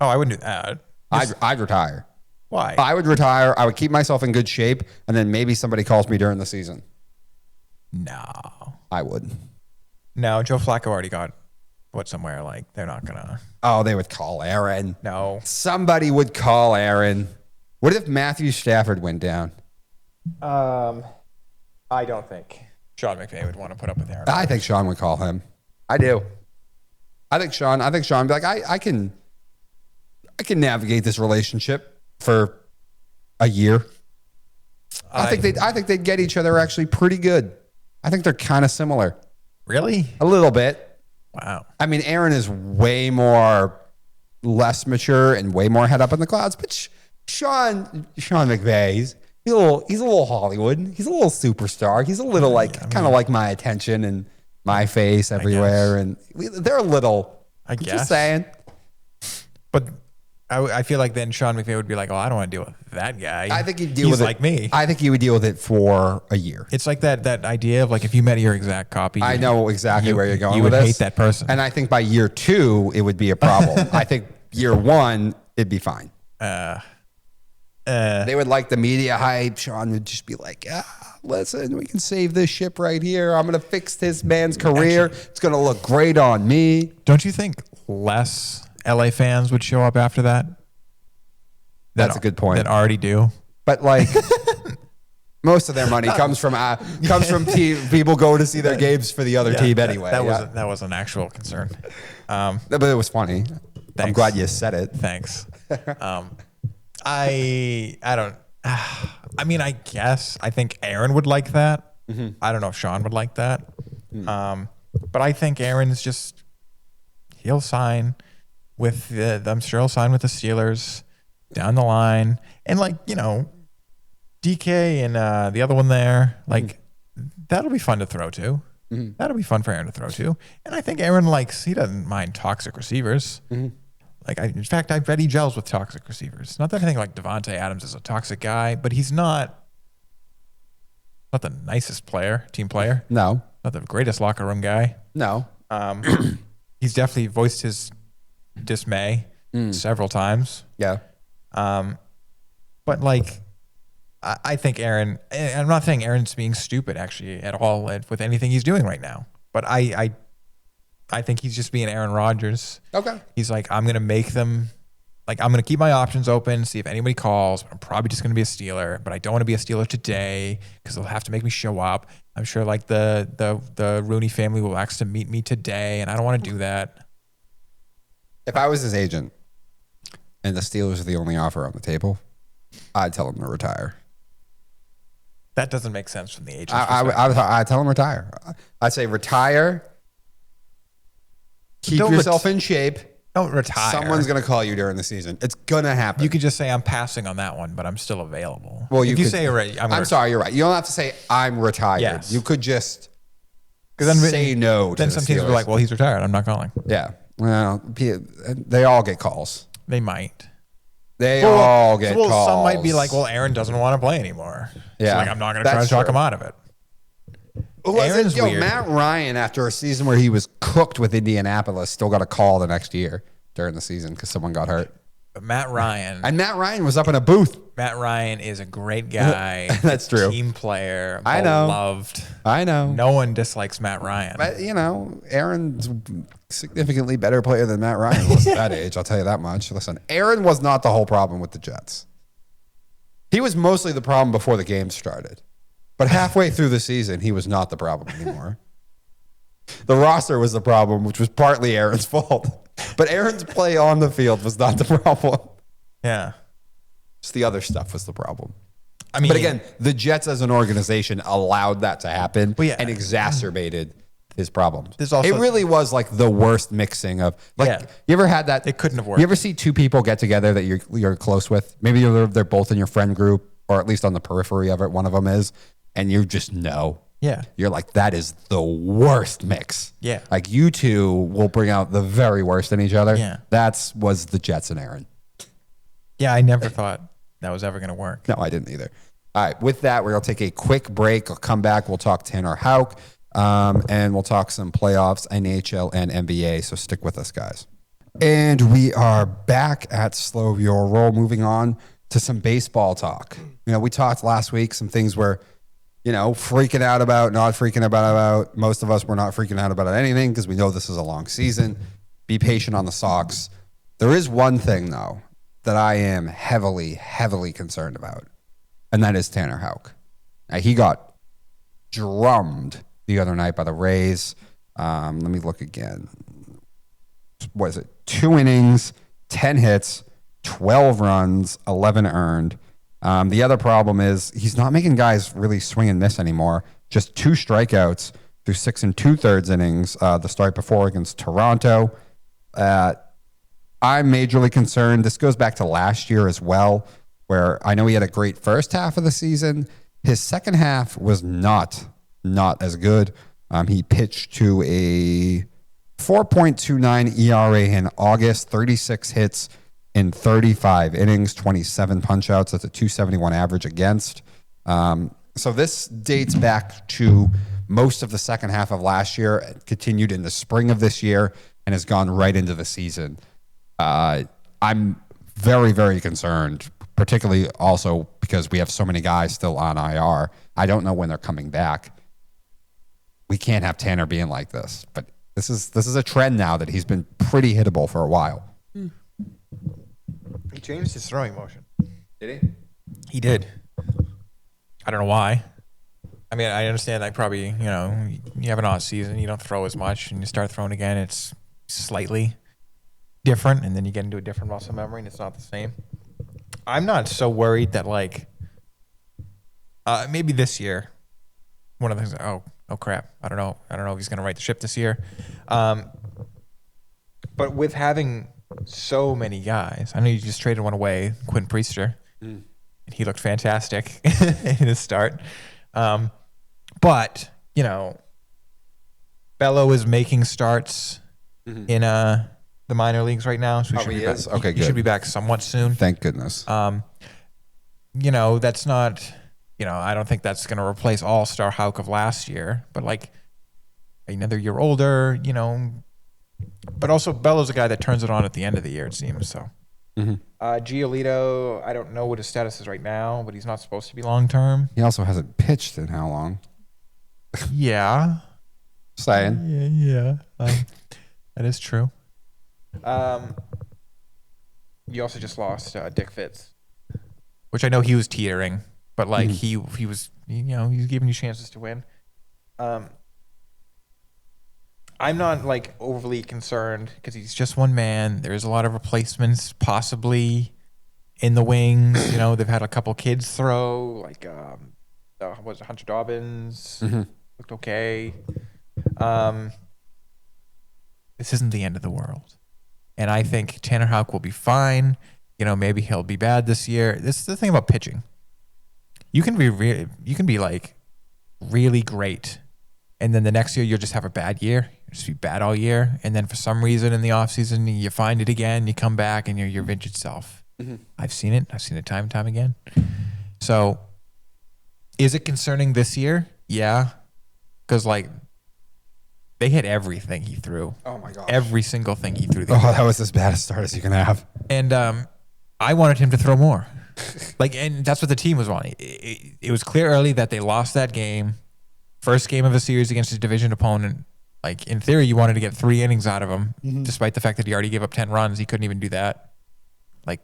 Speaker 2: Oh, I wouldn't do that.
Speaker 1: I'd retire.
Speaker 2: Why?
Speaker 1: I would retire. I would keep myself in good shape, and then maybe somebody calls me during the season.
Speaker 2: No.
Speaker 1: I would.
Speaker 2: No, Joe Flacco already got somewhere. Like, they're not going to.
Speaker 1: Oh, they would call Aaron.
Speaker 2: No.
Speaker 1: Somebody would call Aaron. What if Matthew Stafford went down?
Speaker 2: I don't think Sean McVay would want to put up with Aaron.
Speaker 1: I think Sean would call him. I do. I think Sean would be like, I can navigate this relationship for a year. I think they'd get each other actually pretty good. I think they're kind of similar.
Speaker 2: Really?
Speaker 1: A little bit.
Speaker 2: Wow.
Speaker 1: I mean, Aaron is way more less mature and way more head up in the clouds, but Sean McVay, he's a little Hollywood. He's a little superstar. He's a little kind of like my attention and my face everywhere, and they're a little.
Speaker 2: I guess.
Speaker 1: Just saying.
Speaker 2: But I feel like then Sean McVay would be like, "Oh, I don't want to deal with that guy."
Speaker 1: I think he'd deal with it
Speaker 2: like me.
Speaker 1: I think he would deal with it for a year.
Speaker 2: It's like that idea of like if you met your exact copy.
Speaker 1: I know exactly where you're going.
Speaker 2: You
Speaker 1: with
Speaker 2: would
Speaker 1: this.
Speaker 2: hate that person,
Speaker 1: and I think by year 2 it would be a problem. I think year 1 it'd be fine. They would like the media hype. Sean would just be like, listen, we can save this ship right here. I'm going to fix this man's career. It's going to look great on me.
Speaker 2: Don't you think less LA fans would show up after that?
Speaker 1: That's a good point.
Speaker 2: That already do.
Speaker 1: But like most of their money comes from people going to see their games for the other team anyway.
Speaker 2: That was an actual concern.
Speaker 1: But it was funny.
Speaker 2: Thanks.
Speaker 1: I'm glad you said it.
Speaker 2: Thanks. I don't. I mean, I guess I think Aaron would like that. I don't know if Sean would like that. But I think Aaron's just he'll sign with I'm sure he'll sign with the Steelers down the line, and DK and the other one there, that'll be fun to throw to. That'll be fun for Aaron to throw to. And I think Aaron he doesn't mind toxic receivers. In fact, I bet he gels with toxic receivers. Not that I think Devontae Adams is a toxic guy, but he's not the nicest team player.
Speaker 1: No.
Speaker 2: Not the greatest locker room guy.
Speaker 1: No.
Speaker 2: He's definitely voiced his dismay several times.
Speaker 1: Yeah.
Speaker 2: But I think Aaron, and I'm not saying Aaron's being stupid actually at all with anything he's doing right now, but I think he's just being Aaron Rodgers.
Speaker 1: Okay.
Speaker 2: He's I'm going to make them, I'm going to keep my options open, see if anybody calls. I'm probably just going to be a Steeler, but I don't want to be a Steeler today because they'll have to make me show up. I'm sure the Rooney family will ask to meet me today, and I don't want to do that.
Speaker 1: If I was his agent and the Steelers are the only offer on the table, I'd tell him to retire.
Speaker 2: That doesn't make sense from the agent's
Speaker 1: I'd tell him retire. I'd say retire. Keep yourself in shape.
Speaker 2: Don't retire.
Speaker 1: Someone's going to call you during the season. It's going to happen.
Speaker 2: You could just say, I'm passing on that one, but I'm still available.
Speaker 1: Well,
Speaker 2: if you say,
Speaker 1: I'm sorry, you're right. You don't have to say, I'm retired.
Speaker 2: Yes.
Speaker 1: You could just
Speaker 2: then
Speaker 1: say no to
Speaker 2: then some teams will be like, well, he's retired. I'm not calling.
Speaker 1: Yeah. Well, they all get calls.
Speaker 2: They might.
Speaker 1: They all get calls.
Speaker 2: Some might be like, well, Aaron doesn't want to play anymore.
Speaker 1: Yeah.
Speaker 2: So I'm not going to try to talk him out of it.
Speaker 1: Aaron's weird. Matt Ryan, after a season where he was cooked with Indianapolis, still got a call the next year during the season because someone got hurt.
Speaker 2: But Matt Ryan.
Speaker 1: And Matt Ryan was up in a booth.
Speaker 2: Matt Ryan is a great guy.
Speaker 1: That's true.
Speaker 2: Team player.
Speaker 1: I know.
Speaker 2: Beloved.
Speaker 1: I know.
Speaker 2: No one dislikes Matt Ryan.
Speaker 1: But, Aaron's a significantly better player than Matt Ryan was at that age. I'll tell you that much. Listen, Aaron was not the whole problem with the Jets. He was mostly the problem before the game started. But halfway through the season, he was not the problem anymore. The roster was the problem, which was partly Aaron's fault. But Aaron's play on the field was not the problem.
Speaker 2: Yeah.
Speaker 1: Just the other stuff was the problem.
Speaker 2: I mean,
Speaker 1: but again, the Jets as an organization allowed that to happen and exacerbated his problems. It really was the worst mixing of you ever had that?
Speaker 2: It couldn't have worked.
Speaker 1: You ever see two people get together that you're close with? Maybe they're both in your friend group, or at least on the periphery of it. One of them is, and you just know.
Speaker 2: Yeah.
Speaker 1: You're like, that is the worst mix.
Speaker 2: Yeah.
Speaker 1: You two will bring out the very worst in each other.
Speaker 2: Yeah.
Speaker 1: That was the Jets and Aaron.
Speaker 2: Yeah, I never thought that was ever going to work.
Speaker 1: No, I didn't either. All right, with that, we're going to take a quick break. I'll come back. We'll talk Tanner Houck, and we'll talk some playoffs, NHL, and NBA. So stick with us, guys. And we are back at Slo Ur Roll, moving on to some baseball talk. We talked last week, some things were, freaking out about, not freaking about. Most of us were not freaking out about anything because we know this is a long season. Be patient on the Sox. There is one thing, though, that I am heavily, heavily concerned about, and that is Tanner Houck. Now, he got drummed the other night by the Rays. Let me look again. What is it? 2 innings, 10 hits, 12 runs, 11 earned. The other problem is he's not making guys really swing and miss anymore. Just 2 strikeouts through 6 2/3 innings the start before against Toronto. I'm majorly concerned. This goes back to last year as well, where I know he had a great first half of the season. His second half was not as good. He pitched to a 4.29 ERA in August, 36 hits in 35 innings, 27 punch-outs. That's a 271 average against. So this dates back to most of the second half of last year, continued in the spring of this year, and has gone right into the season. I'm very, very concerned, particularly also because we have so many guys still on IR. I don't know when they're coming back. We can't have Tanner being like this, but this is a trend now that he's been pretty hittable for a while.
Speaker 2: He changed his throwing motion.
Speaker 1: Did he?
Speaker 2: He did. I don't know why. I mean, I understand that probably, you have an off season, you don't throw as much, and you start throwing again, it's slightly. different, and then you get into a different muscle memory, and it's not the same. I'm not so worried that like maybe this year, one of the things. Oh crap! I don't know if he's gonna right the ship this year. But with having so many guys, I know you just traded one away, Quinn Priester, and he looked fantastic in his start. But you know, Bello is making starts in the minor leagues right now, so
Speaker 1: he is? Okay,
Speaker 2: he
Speaker 1: good.
Speaker 2: should be back somewhat soon.
Speaker 1: Thank goodness.
Speaker 2: You know, that's not. You know, I don't think that's going to replace All-Star Houck of last year, but like another year older, you know. But also, Bello's a guy that turns it on at the end of the year, it seems. So, Giolito, I don't know what his status is right now, but he's not supposed to be long term.
Speaker 1: He also hasn't pitched in how long?
Speaker 2: Yeah.
Speaker 1: Saying.
Speaker 2: Yeah. That is true. You also just lost Dick Fitz, which I know he was teetering, but like he was, you know, he was giving you chances to win. I'm not like overly concerned because he's just one man. There's a lot of replacements possibly in the wings. You know, they've had a couple kids throw, like was it Hunter Dobbins looked okay. This isn't the end of the world, and I think Tanner Houck will be fine. You know, maybe he'll be bad this year. This is the thing about pitching. You can be like really great, and then the next year you'll just have a bad year. You'll just be bad all year, and then for some reason in the offseason you find it again. You come back and you're your vintage self. I've seen it. I've seen it time and time again. So, is it concerning this year? Yeah, because like they hit everything he threw.
Speaker 1: Oh my gosh.
Speaker 2: Every single thing he threw.
Speaker 1: That was as bad a start as you can have.
Speaker 2: And I wanted him to throw more. And that's what the team was wanting. It was clear early that they lost that game. First game of a series against his division opponent. Like, in theory, you wanted to get 3 innings out of him, despite the fact that he already gave up 10 runs. He couldn't even do that. Like,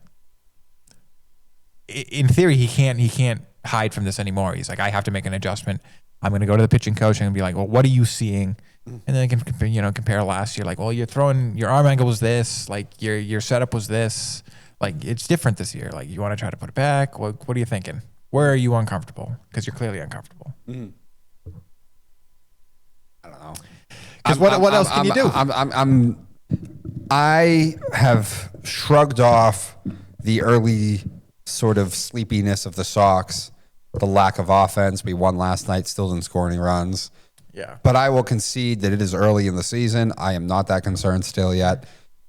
Speaker 2: in theory, he can't hide from this anymore. He's like, I have to make an adjustment. I'm going to go to the pitching coach and be like, well, what are you seeing? And then I can compare last year. Like, well, your arm angle was this. Like, your setup was this. Like, it's different this year. Like, you want to try to put it back. What are you thinking? Where are you uncomfortable? Because you're clearly uncomfortable.
Speaker 1: I don't know.
Speaker 2: Because what else can you do?
Speaker 1: I have shrugged off the early sort of sleepiness of the Sox, the lack of offense. We won last night, still didn't score any runs.
Speaker 2: Yeah.
Speaker 1: But I will concede that it is early in the season. I am not that concerned still yet.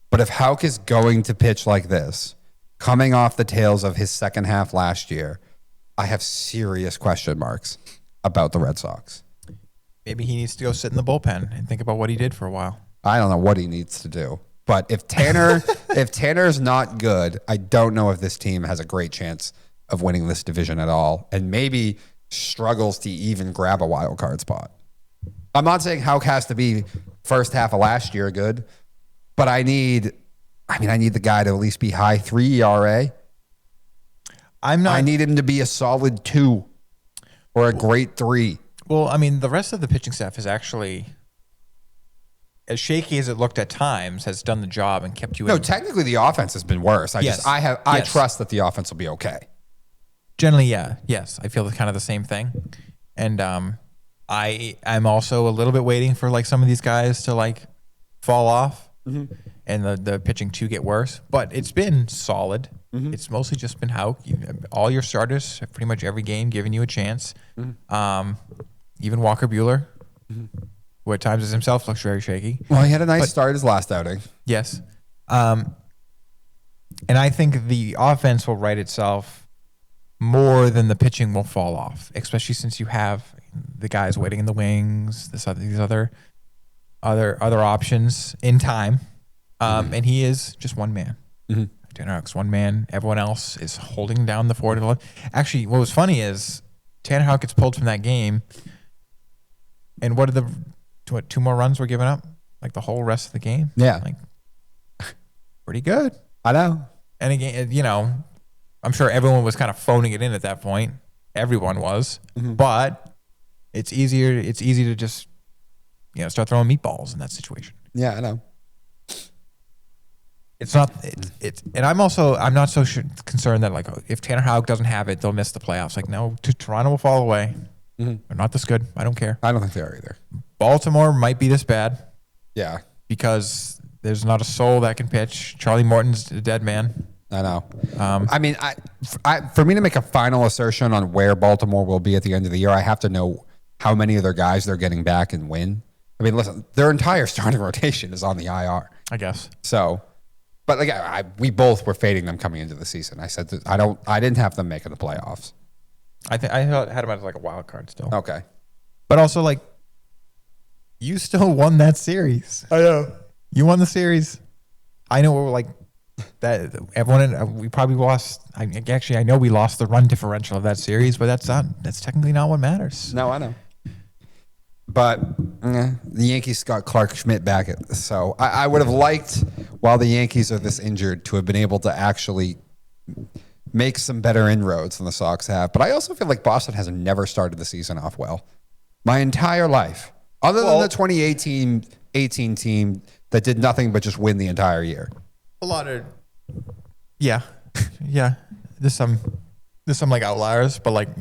Speaker 1: But if Houck is going to pitch like this, coming off the tails of his second half last year, I have serious question marks about the Red Sox.
Speaker 2: Maybe he needs to go sit in the bullpen and think about what he did for a while.
Speaker 1: I don't know what he needs to do. But if Tanner's not good, I don't know if this team has a great chance of winning this division at all, and maybe struggles to even grab a wild card spot. I'm not saying Houck has to be first half of last year good, but I need the guy to at least be high 3 ERA. I need him to be a solid 2 or a great 3.
Speaker 2: Well, I mean, the rest of the pitching staff is actually, as shaky as it looked at times, has done the job and kept you in.
Speaker 1: No, technically the offense has been worse. I trust that the offense will be okay.
Speaker 2: Generally, yeah. Yes. I feel kind of the same thing. And I'm also a little bit waiting for like some of these guys to like fall off and the pitching to get worse. But it's been solid. It's mostly just been Houck. All your starters have pretty much every game giving you a chance. Even Walker Buehler, who at times is himself looks very shaky.
Speaker 1: Well, he had a nice start his last outing.
Speaker 2: Yes. And I think the offense will right itself more than the pitching will fall off, especially since you have the guys waiting in the wings, these other options in time. And he is just one man. Tanner Houck's one man. Everyone else is holding down the fort. Actually, what was funny is Tanner Houck gets pulled from that game. And what are 2 more runs were given up? Like the whole rest of the game?
Speaker 1: Yeah.
Speaker 2: Like, pretty good.
Speaker 1: I know.
Speaker 2: And again, you know, I'm sure everyone was kind of phoning it in at that point. Everyone was. But it's easy to just, you know, start throwing meatballs in that situation.
Speaker 1: Yeah, I know.
Speaker 2: It's not. It's and I'm not so concerned that like if Tanner Houck doesn't have it, they'll miss the playoffs. Like no, Toronto will fall away. They're not this good. I don't care.
Speaker 1: I don't think they are either.
Speaker 2: Baltimore might be this bad.
Speaker 1: Yeah,
Speaker 2: because there's not a soul that can pitch. Charlie Morton's a dead man.
Speaker 1: I know. I mean, for me to make a final assertion on where Baltimore will be at the end of the year, I have to know how many of their guys they're getting back and when. I mean, listen, their entire starting rotation is on the IR.
Speaker 2: I guess.
Speaker 1: So, but like we both were fading them coming into the season. I said that I didn't have them making the playoffs.
Speaker 2: I had them as like a wild card still.
Speaker 1: Okay,
Speaker 2: but also like you still won that series.
Speaker 1: I know
Speaker 2: you won the series. I know we're like that. Everyone we probably lost. I know we lost the run differential of that series, but that's technically not what matters.
Speaker 1: No, I know. But the Yankees got Clark Schmidt back. So I would have liked, while the Yankees are this injured, to have been able to actually make some better inroads than the Sox have. But I also feel like Boston has never started the season off well. My entire life. Other than the 2018 team that did nothing but just win the entire year.
Speaker 2: A lot of, yeah. There's some like outliers, but like,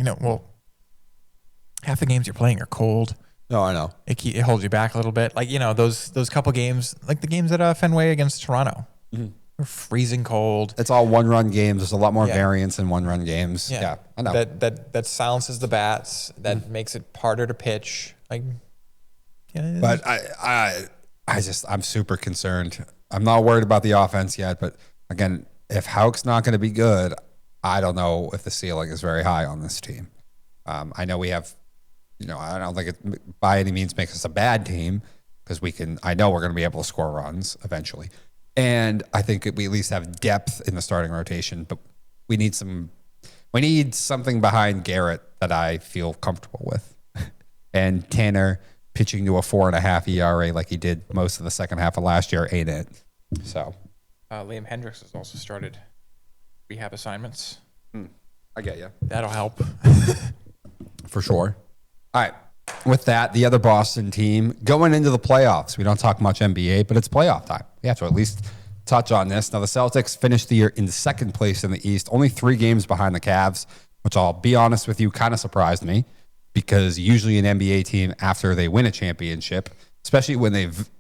Speaker 2: half the games you're playing are cold.
Speaker 1: No, I know.
Speaker 2: It holds you back a little bit. Like, those couple games, like the games at Fenway against Toronto. Mm-hmm. They're freezing cold.
Speaker 1: It's all one-run games. There's a lot more variance in one-run games. Yeah, I know.
Speaker 2: That silences the bats. That makes it harder to pitch. Like,
Speaker 1: but I'm super concerned. I'm not worried about the offense yet, but again, if Houck's not going to be good, I don't know if the ceiling is very high on this team. I know we have. I don't think it by any means makes us a bad team because I know we're going to be able to score runs eventually. And I think we at least have depth in the starting rotation, but we need something behind Garrett that I feel comfortable with. And Tanner pitching to a 4.5 ERA like he did most of the second half of last year ain't it. So
Speaker 2: Liam Hendricks has also started rehab assignments.
Speaker 1: I get you.
Speaker 2: That'll help.
Speaker 1: For sure. All right. With that, the other Boston team going into the playoffs. We don't talk much NBA, but it's playoff time. We have to at least touch on this. Now, the Celtics finished the year in second place in the East, only 3 games behind the Cavs, which I'll be honest with you, kind of surprised me because usually an NBA team, after they win a championship, especially when they've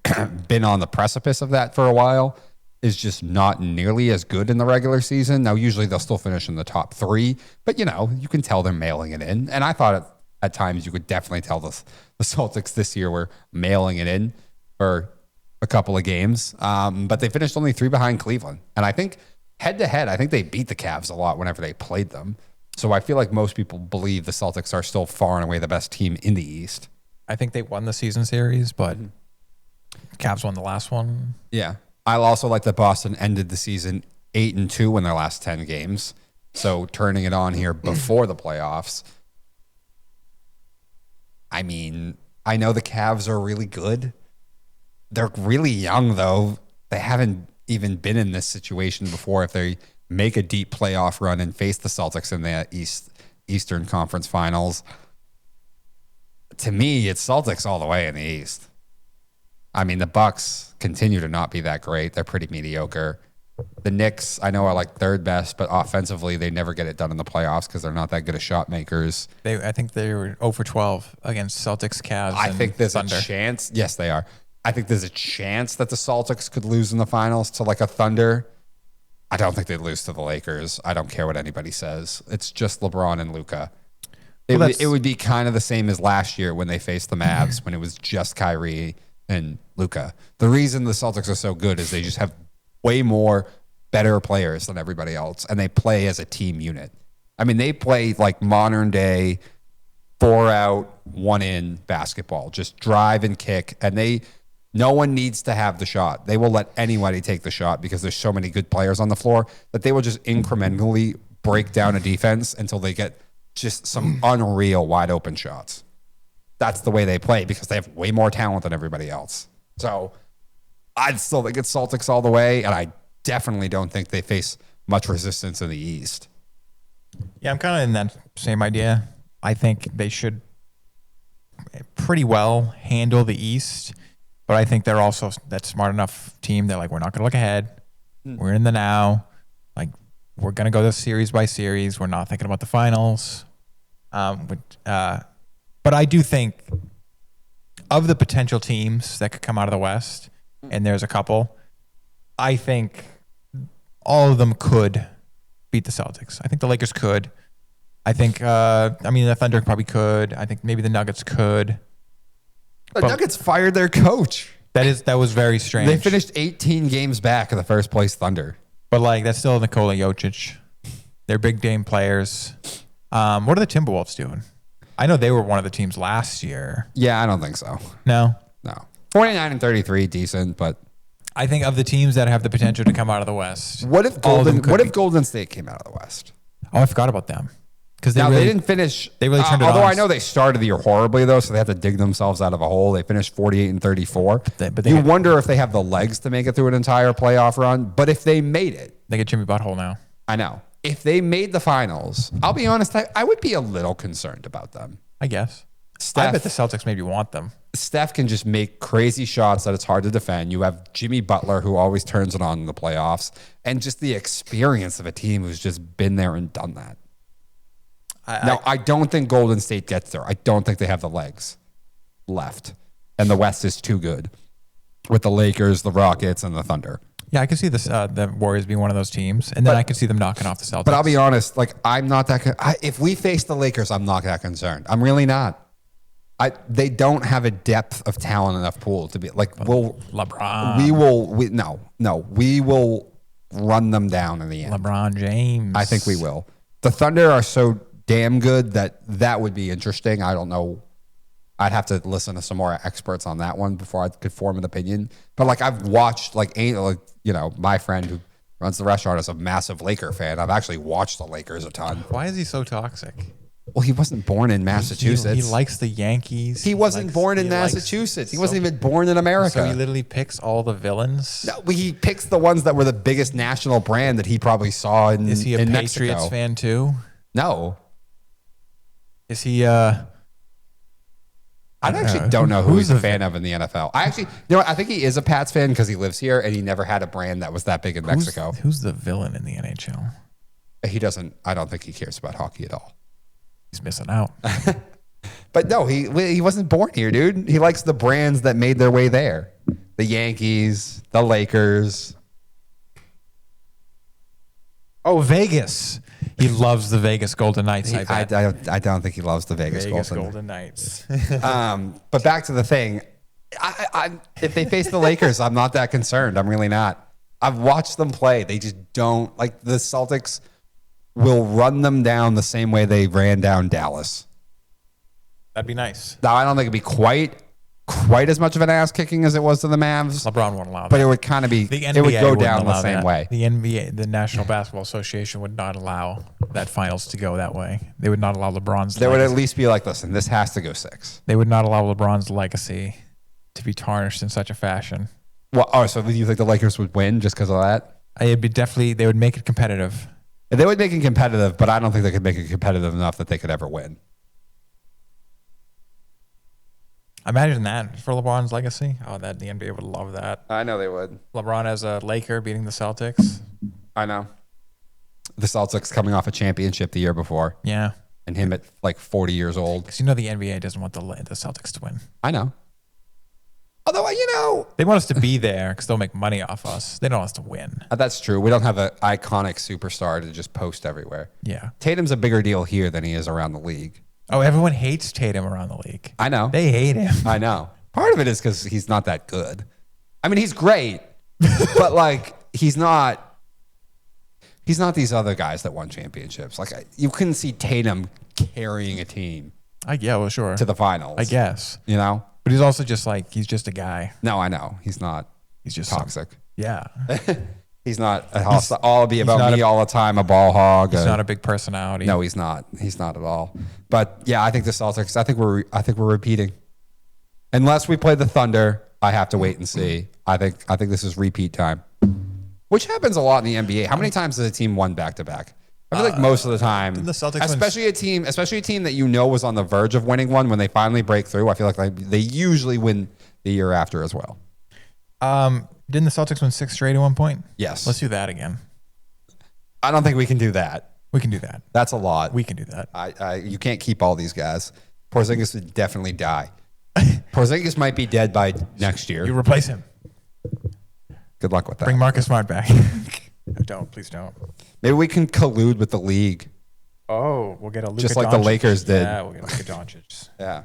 Speaker 1: been on the precipice of that for a while, is just not nearly as good in the regular season. Now, usually they'll still finish in the top 3, but, you can tell they're mailing it in. And I thought at times you could definitely tell the Celtics this year were mailing it in for a couple of games. But they finished only 3 behind Cleveland. And I think head-to-head, I think they beat the Cavs a lot whenever they played them. So I feel like most people believe the Celtics are still far and away the best team in the East.
Speaker 2: I think they won the season series, but Cavs won the last one.
Speaker 1: Yeah. I also like that Boston ended the season 8-2 in their last 10 games. So turning it on here before the playoffs. I mean, I know the Cavs are really good. They're really young, though. They haven't even been in this situation before. If they make a deep playoff run and face the Celtics in the Eastern Conference Finals, to me, it's Celtics all the way in the East. I mean, the Bucks continue to not be that great. They're pretty mediocre. The Knicks, I know, are like third best, but offensively, they never get it done in the playoffs because they're not that good of shot makers.
Speaker 2: I think they were 0 for 12 against Celtics, Cavs,
Speaker 1: I think there's
Speaker 2: Thunder.
Speaker 1: A chance. Yes, they are. I think there's a chance that the Celtics could lose in the finals to like a Thunder. I don't think they'd lose to the Lakers. I don't care what anybody says. It's just LeBron and Luka. It would be kind of the same as last year when they faced the Mavs when it was just Kyrie and Luka. The reason the Celtics are so good is they just have way more better players than everybody else, and they play as a team unit. I mean, they play like modern day 4-out, 1-in basketball. Just drive and kick, and no one needs to have the shot. They will let anybody take the shot because there's so many good players on the floor that they will just incrementally break down a defense until they get just some unreal wide open shots. That's the way they play because they have way more talent than everybody else. So I'd still think it's Celtics all the way, and I definitely don't think they face much resistance in the East.
Speaker 2: Yeah, I'm kind of in that same idea. I think they should pretty well handle the East, but I think they're also that smart enough team that like we're not going to look ahead. We're in the now. Like, we're going to go series by series. We're not thinking about the finals. But I do think of the potential teams that could come out of the West, and there's a couple, I think all of them could beat the Celtics. I think the Lakers could. I think, the Thunder probably could. I think maybe the Nuggets could.
Speaker 1: The Nuggets fired their coach.
Speaker 2: That was very strange.
Speaker 1: They finished 18 games back of the first place Thunder.
Speaker 2: But that's still Nikola Jokic. They're big game players. What are the Timberwolves doing? I know they were one of the teams last year.
Speaker 1: Yeah, I don't think so.
Speaker 2: No?
Speaker 1: No. 49-33, decent, but
Speaker 2: I think of the teams that have the potential to come out of the West.
Speaker 1: What if Golden State came out of the West?
Speaker 2: Oh, I forgot about them. Because
Speaker 1: they didn't finish.
Speaker 2: They really turned it on.
Speaker 1: Although I know they started the year horribly, though, so they have to dig themselves out of a hole. They finished 48-34. You wonder if they have the legs to make it through an entire playoff run. But if they made it,
Speaker 2: they get Jimmy Butthole now.
Speaker 1: I know. If they made the finals, I'll be honest, I would be a little concerned about them.
Speaker 2: I guess. I bet the Celtics maybe want them.
Speaker 1: Steph can just make crazy shots that it's hard to defend. You have Jimmy Butler, who always turns it on in the playoffs, and just the experience of a team who's just been there and done that. I don't think Golden State gets there. I don't think they have the legs left. And the West is too good with the Lakers, the Rockets, and the Thunder.
Speaker 2: Yeah, I can see this, the Warriors being one of those teams, and then I can see them knocking off the Celtics.
Speaker 1: But I'll be honest, I'm not that. If we face the Lakers, I'm not that concerned. I'm really not. They don't have a depth of talent enough pool to be
Speaker 2: LeBron.
Speaker 1: We will run them down in the end.
Speaker 2: LeBron James.
Speaker 1: I think we will. The Thunder are so damn good that would be interesting. I don't know. I'd have to listen to some more experts on that one before I could form an opinion. But I've watched my friend who runs the restaurant is a massive Laker fan. I've actually watched the Lakers a ton.
Speaker 2: Why is he so toxic?
Speaker 1: Well, he wasn't born in Massachusetts.
Speaker 2: He likes the Yankees.
Speaker 1: He wasn't born in Massachusetts. He wasn't even born in America.
Speaker 2: So he literally picks all the villains?
Speaker 1: No, he picks the ones that were the biggest national brand that he probably saw in Mexico.
Speaker 2: Is he a Patriots fan too?
Speaker 1: No.
Speaker 2: Is he
Speaker 1: I actually don't know who he's a fan of in the NFL. I think he is a Pats fan because he lives here and he never had a brand that was that big in Mexico.
Speaker 2: Who's the villain in the NHL?
Speaker 1: He doesn't. I don't think he cares about hockey at all.
Speaker 2: He's missing out.
Speaker 1: But no, he wasn't born here, dude. He likes the brands that made their way there. The Yankees, the Lakers.
Speaker 2: Oh, Vegas. He loves the Vegas Golden Knights.
Speaker 1: I don't think he loves the Vegas
Speaker 2: Golden Knights.
Speaker 1: But back to the thing. If they face the Lakers, I'm not that concerned. I'm really not. I've watched them play. They just don't. The Celtics will run them down the same way they ran down Dallas.
Speaker 2: That'd be nice.
Speaker 1: Now, I don't think it'd be quite as much of an ass kicking as it was to the Mavs.
Speaker 2: LeBron won't allow that.
Speaker 1: But it would kind of be, it would go down the same way.
Speaker 2: The NBA, the National Basketball Association, would not allow that finals to go that way. They would not allow LeBron's
Speaker 1: They would at least be like, listen, this has to go 6.
Speaker 2: They would not allow LeBron's legacy to be tarnished in such a fashion.
Speaker 1: Well, so do you think the Lakers would win just because of that?
Speaker 2: It'd be definitely, they would make it competitive.
Speaker 1: They would make it competitive, but I don't think they could make it competitive enough that they could ever win.
Speaker 2: Imagine that for LeBron's legacy. Oh, the NBA would love that.
Speaker 1: I know they would.
Speaker 2: LeBron as a Laker beating the Celtics.
Speaker 1: I know. The Celtics coming off a championship the year before.
Speaker 2: Yeah.
Speaker 1: And him at 40 years old.
Speaker 2: Because the NBA doesn't want the Celtics to win.
Speaker 1: I know. Although,
Speaker 2: they want us to be there because they'll make money off us. They don't want us to win.
Speaker 1: That's true. We don't have an iconic superstar to just post everywhere.
Speaker 2: Yeah.
Speaker 1: Tatum's a bigger deal here than he is around the league.
Speaker 2: Oh, everyone hates Tatum around the league.
Speaker 1: I know.
Speaker 2: They hate him.
Speaker 1: I know. Part of it is because he's not that good. I mean, he's great, but he's not these other guys that won championships. You couldn't see Tatum carrying a team.
Speaker 2: Sure.
Speaker 1: To the finals.
Speaker 2: I guess.
Speaker 1: But
Speaker 2: he's also just he's just a guy.
Speaker 1: No, I know. He's not. He's just toxic.
Speaker 2: Yeah.
Speaker 1: He's not all be about me all the time, a ball hog.
Speaker 2: He's not a big personality.
Speaker 1: No, he's not. He's not at all. But yeah, I think the Celtics, I think we're repeating. Unless we play the Thunder, I have to wait and see. I think this is repeat time. Which happens a lot in the NBA. How many times has a team won back-to-back? I feel like most of the time,
Speaker 2: the Celtics
Speaker 1: especially a team that was on the verge of winning one, when they finally break through, I feel like they usually win the year after as well.
Speaker 2: Didn't the Celtics win 6 straight at one point?
Speaker 1: Yes.
Speaker 2: Let's do that again.
Speaker 1: I don't think we can do that.
Speaker 2: We can do that.
Speaker 1: That's a lot.
Speaker 2: We can do that.
Speaker 1: You can't keep all these guys. Porzingis would definitely die. Porzingis might be dead by next year.
Speaker 2: You replace him.
Speaker 1: Good luck with that.
Speaker 2: Bring Marcus Smart back. Don't. Please don't.
Speaker 1: Maybe we can collude with the league.
Speaker 2: Oh, we'll get a Luka
Speaker 1: Just like
Speaker 2: Doncic.
Speaker 1: the Lakers did.
Speaker 2: Yeah, we'll get Luka Doncic
Speaker 1: Yeah.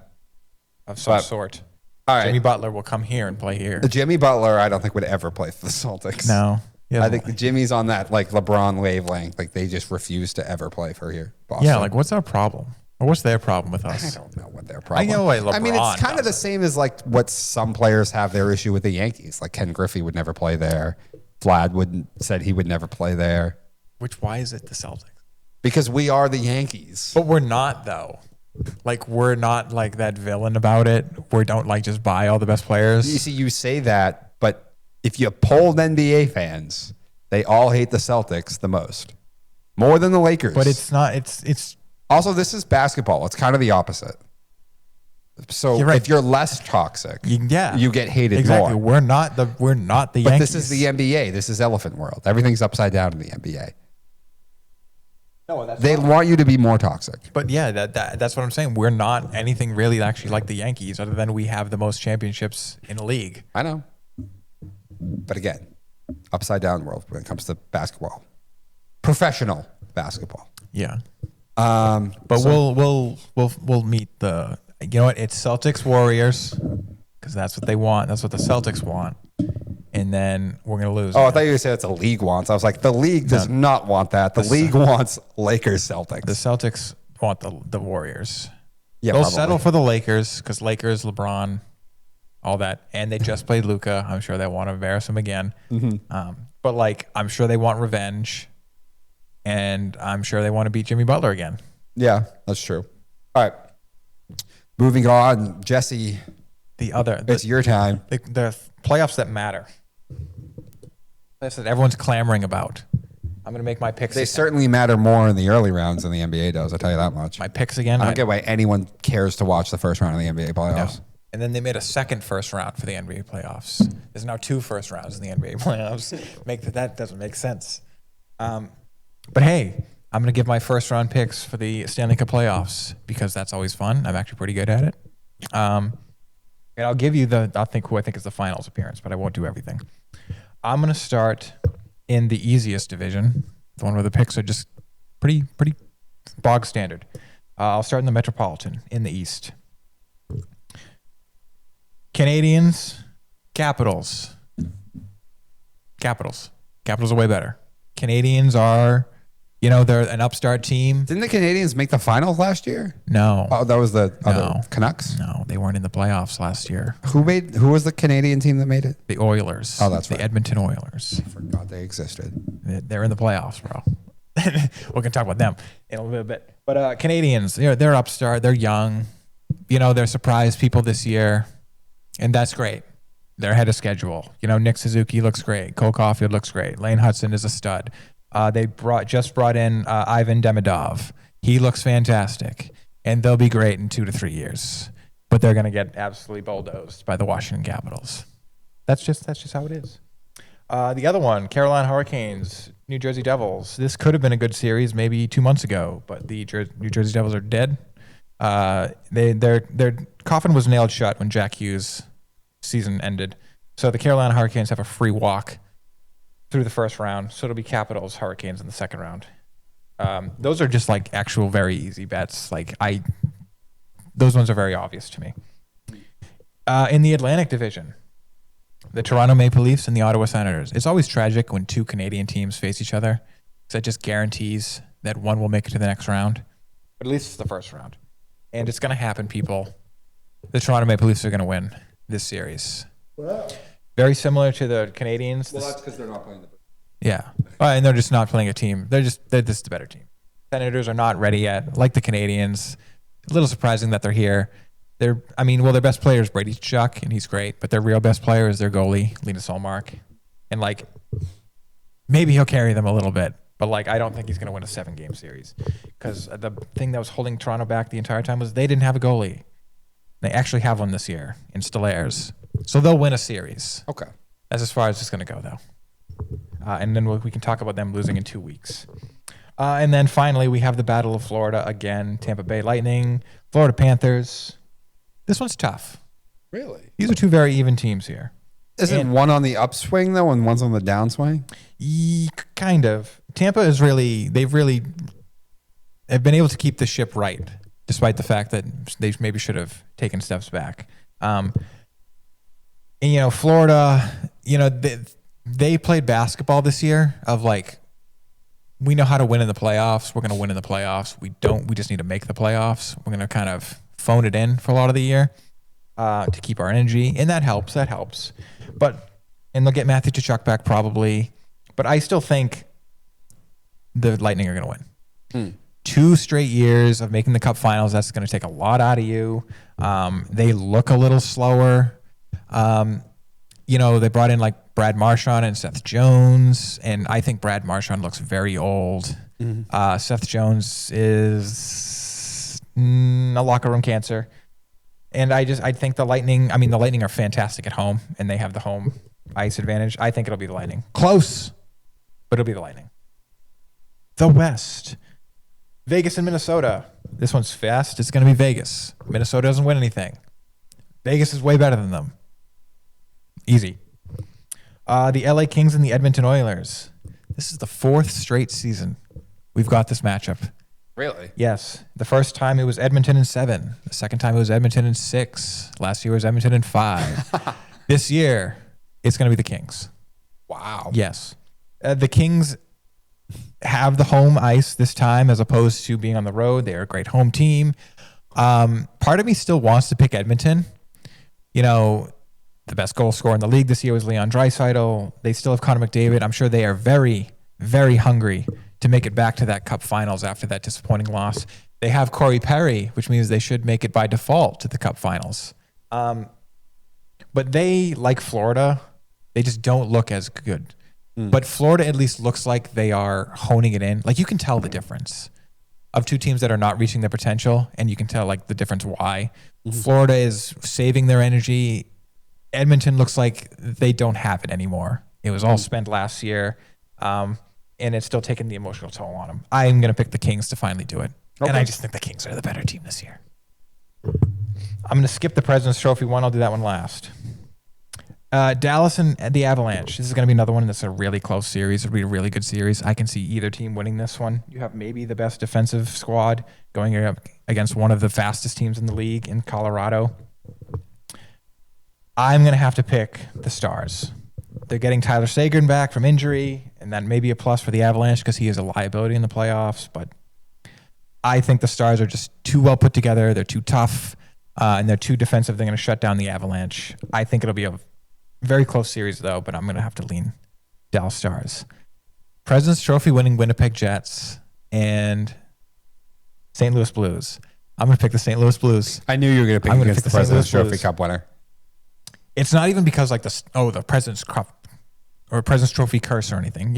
Speaker 2: of some
Speaker 1: But-
Speaker 2: sort.
Speaker 1: All right.
Speaker 2: Jimmy Butler will come here and play here.
Speaker 1: Jimmy Butler, I don't think would ever play for the Celtics.
Speaker 2: No. Yeah,
Speaker 1: I think Jimmy's on that like LeBron wavelength. Like they just refuse to ever play for here. Boston.
Speaker 2: yeah, like what's our problem? Or what's their problem with
Speaker 1: I
Speaker 2: us?
Speaker 1: don't know what their problem.
Speaker 2: I know why
Speaker 1: I mean, it's
Speaker 2: LeBron
Speaker 1: kind of the same as like what some players have their issue with the Yankees. Like Ken Griffey would never play there. Vlad said he would never play there
Speaker 2: Why is it the Celtics?
Speaker 1: because we are the Yankees.
Speaker 2: But we're not though. Like we're not like that villain about it. We don't like just buy all the best players.
Speaker 1: You see, you say that, but if you polled NBA fans, they all hate the Celtics the most, more than the Lakers.
Speaker 2: But it's not. It's
Speaker 1: also, this is basketball. It's kind of the opposite. So
Speaker 2: You're right.
Speaker 1: if you're less toxic,
Speaker 2: yeah.
Speaker 1: you get hated
Speaker 2: exactly.
Speaker 1: more.
Speaker 2: We're not the
Speaker 1: But
Speaker 2: Yankees.
Speaker 1: this is the NBA. This is elephant world. Everything's upside down in the NBA.
Speaker 2: No, that's
Speaker 1: They want you to be more toxic.
Speaker 2: But yeah, that's what I'm saying. We're not anything really actually like the Yankees, other than we have the most championships in the league.
Speaker 1: I know. But again, upside down world when it comes to basketball, professional basketball.
Speaker 2: Yeah.
Speaker 1: But
Speaker 2: We'll meet the. You know what? It's Celtics Warriors because that's what they want. That's what the Celtics want. And then we're gonna lose.
Speaker 1: I thought you were going to say it's a league wants. I was like, the league does not want that. The league wants Lakers Celtics.
Speaker 2: The Celtics want the Warriors.
Speaker 1: Yeah,
Speaker 2: They'll
Speaker 1: probably.
Speaker 2: settle for the Lakers because Lakers, LeBron, all that, and they just played Luka. I'm sure they want to embarrass him again. But like, I'm sure they want revenge, and I'm sure they want to beat Jimmy Butler again.
Speaker 1: Yeah, that's true. All right. Moving on, Jesse, it's your time.
Speaker 2: The playoffs that matter. Playoffs that everyone's clamoring about. I'm going to make my picks.
Speaker 1: They
Speaker 2: again.
Speaker 1: certainly matter more in the early rounds than the NBA does. I'll tell you that much.
Speaker 2: My picks again.
Speaker 1: I don't get why anyone cares to watch the first round of the NBA playoffs.
Speaker 2: No. And then they made a second first round for the NBA playoffs. There's now 2 first rounds in the NBA playoffs. That doesn't make sense. But hey, I'm going to give my first round picks for the Stanley Cup playoffs because that's always fun. I'm actually pretty good at it. And I'll give you who I think is the finals appearance, but I won't do everything. I'm going to start in the easiest division, the one where the picks are just pretty bog standard. I'll start in the Metropolitan in the East. Canadians, Capitals. Capitals are way better. Canadians are, they're an upstart team.
Speaker 1: Didn't the Canadians make the finals last year?
Speaker 2: No.
Speaker 1: Oh, that was the other
Speaker 2: No.
Speaker 1: Canucks?
Speaker 2: No, they weren't in the playoffs last year.
Speaker 1: Who was the Canadian team that made it?
Speaker 2: The Oilers.
Speaker 1: Oh, that's
Speaker 2: the
Speaker 1: right.
Speaker 2: Edmonton Oilers.
Speaker 1: I forgot they existed.
Speaker 2: They're in the playoffs, bro. We're gonna talk about them in a little bit. But Canadians, they're upstart. They're young. They're surprised people this year, and that's great. They're ahead of schedule. Nick Suzuki looks great. Cole Caulfield looks great. Lane Hudson is a stud. They just brought in Ivan Demidov. He looks fantastic, and they'll be great in 2 to 3 years. But they're gonna get absolutely bulldozed by the Washington Capitals. That's just how it is. The other one, Carolina Hurricanes, New Jersey Devils. This could have been a good series maybe 2 months ago, but the New Jersey Devils are dead. Their coffin was nailed shut when Jack Hughes' season ended. So the Carolina Hurricanes have a free walk through the first round. So it'll be Capitals, Hurricanes in the second round. Those are just like actual very easy bets. Those ones are very obvious to me. In the Atlantic Division, the Toronto Maple Leafs and the Ottawa Senators. It's always tragic when 2 Canadian teams face each other because that just guarantees that one will make it to the next round. But at least it's the first round. And it's going to happen, people. The Toronto Maple Leafs are going to win this series.
Speaker 1: Wow.
Speaker 2: Very similar to the Canadians.
Speaker 1: Well, that's because they're not playing the.
Speaker 2: Yeah. And they're just not playing a team. They're just the better team. Senators are not ready yet, like the Canadians. A little surprising that they're here. Their best player is Brady Tkachuk, and he's great, but their real best player is their goalie, Linus Ullmark. And maybe he'll carry them a little bit, but I don't think he's going to win a 7-game series because the thing that was holding Toronto back the entire time was they didn't have a goalie. They actually have one this year in Stellaires. So they'll win a series.
Speaker 1: Okay.
Speaker 2: That's as far as it's going to go, though. And then we can talk about them losing in 2 weeks. And then finally, we have the Battle of Florida again. Tampa Bay Lightning, Florida Panthers. This one's tough.
Speaker 1: Really?
Speaker 2: These are two very even teams here.
Speaker 1: Isn't one on the upswing, though, and one's on the downswing?
Speaker 2: Kind of. Tampa is they've been able to keep the ship right, despite the fact that they maybe should have taken steps back. And, Florida, they played basketball this year of like, we know how to win in the playoffs. We're going to win in the playoffs. We just need to make the playoffs. We're going to kind of phone it in for a lot of the year to keep our energy. And that helps. And they'll get Matthew Tkachuk back probably. But I still think the Lightning are going to win. 2 straight years of making the Cup Finals. That's going to take a lot out of you. They look a little slower. They brought in like Brad Marchand and Seth Jones, and I think Brad Marchand looks very old. Seth Jones is a locker room cancer. And I think the Lightning are fantastic at home, and they have the home ice advantage. I think it'll be the Lightning. Close, but it'll be the Lightning. The West. Vegas and Minnesota. This one's fast. It's going to be Vegas. Minnesota doesn't win anything. Vegas is way better than them. Easy. The LA Kings and the Edmonton Oilers. This is the 4th straight season we've got this matchup.
Speaker 1: Really?
Speaker 2: Yes. The first time it was Edmonton in 7. The second time it was Edmonton in 6. Last year was Edmonton in 5. This year, it's going to be the Kings.
Speaker 1: Wow.
Speaker 2: Yes. The Kings have the home ice this time as opposed to being on the road. They're a great home team. Part of me still wants to pick Edmonton. The best goal scorer in the league this year was Leon Draisaitl. They still have Connor McDavid. I'm sure they are very, very hungry to make it back to that Cup Finals after that disappointing loss. They have Corey Perry, which means they should make it by default to the Cup Finals. But they, like Florida, they just don't look as good. But Florida at least looks like they are honing it in. Like, you can tell the difference of two teams that are not reaching their potential, and you can tell like the difference why. Florida is saving their energy. Edmonton looks like they don't have it anymore. It was all spent last year, and it's still taking the emotional toll on them. I'm going to pick the Kings to finally do it. Okay. And I just think the Kings are the better team this year. I'm going to skip the President's Trophy one. I'll do that one last. Dallas and the Avalanche. This is going to be another one that's a really close series. It'll be a really good series. I can see either team winning this one. You have maybe the best defensive squad going up against one of the fastest teams in the league in Colorado. I'm going to have to pick the Stars. They're getting Tyler Seguin back from injury, and that may be a plus for the Avalanche because he is a liability in the playoffs. But I think the Stars are just too well put together. They're too tough, and they're too defensive. They're going to shut down the Avalanche. I think it'll be a very close series, though, but I'm going to have to lean Dallas Stars. President's Trophy winning Winnipeg Jets and St. Louis Blues. I'm going to pick the St. Louis Blues.
Speaker 1: I knew you were going to pick against the President's Trophy Cup winner.
Speaker 2: It's not even because like the President's Cup or President's Trophy curse or anything.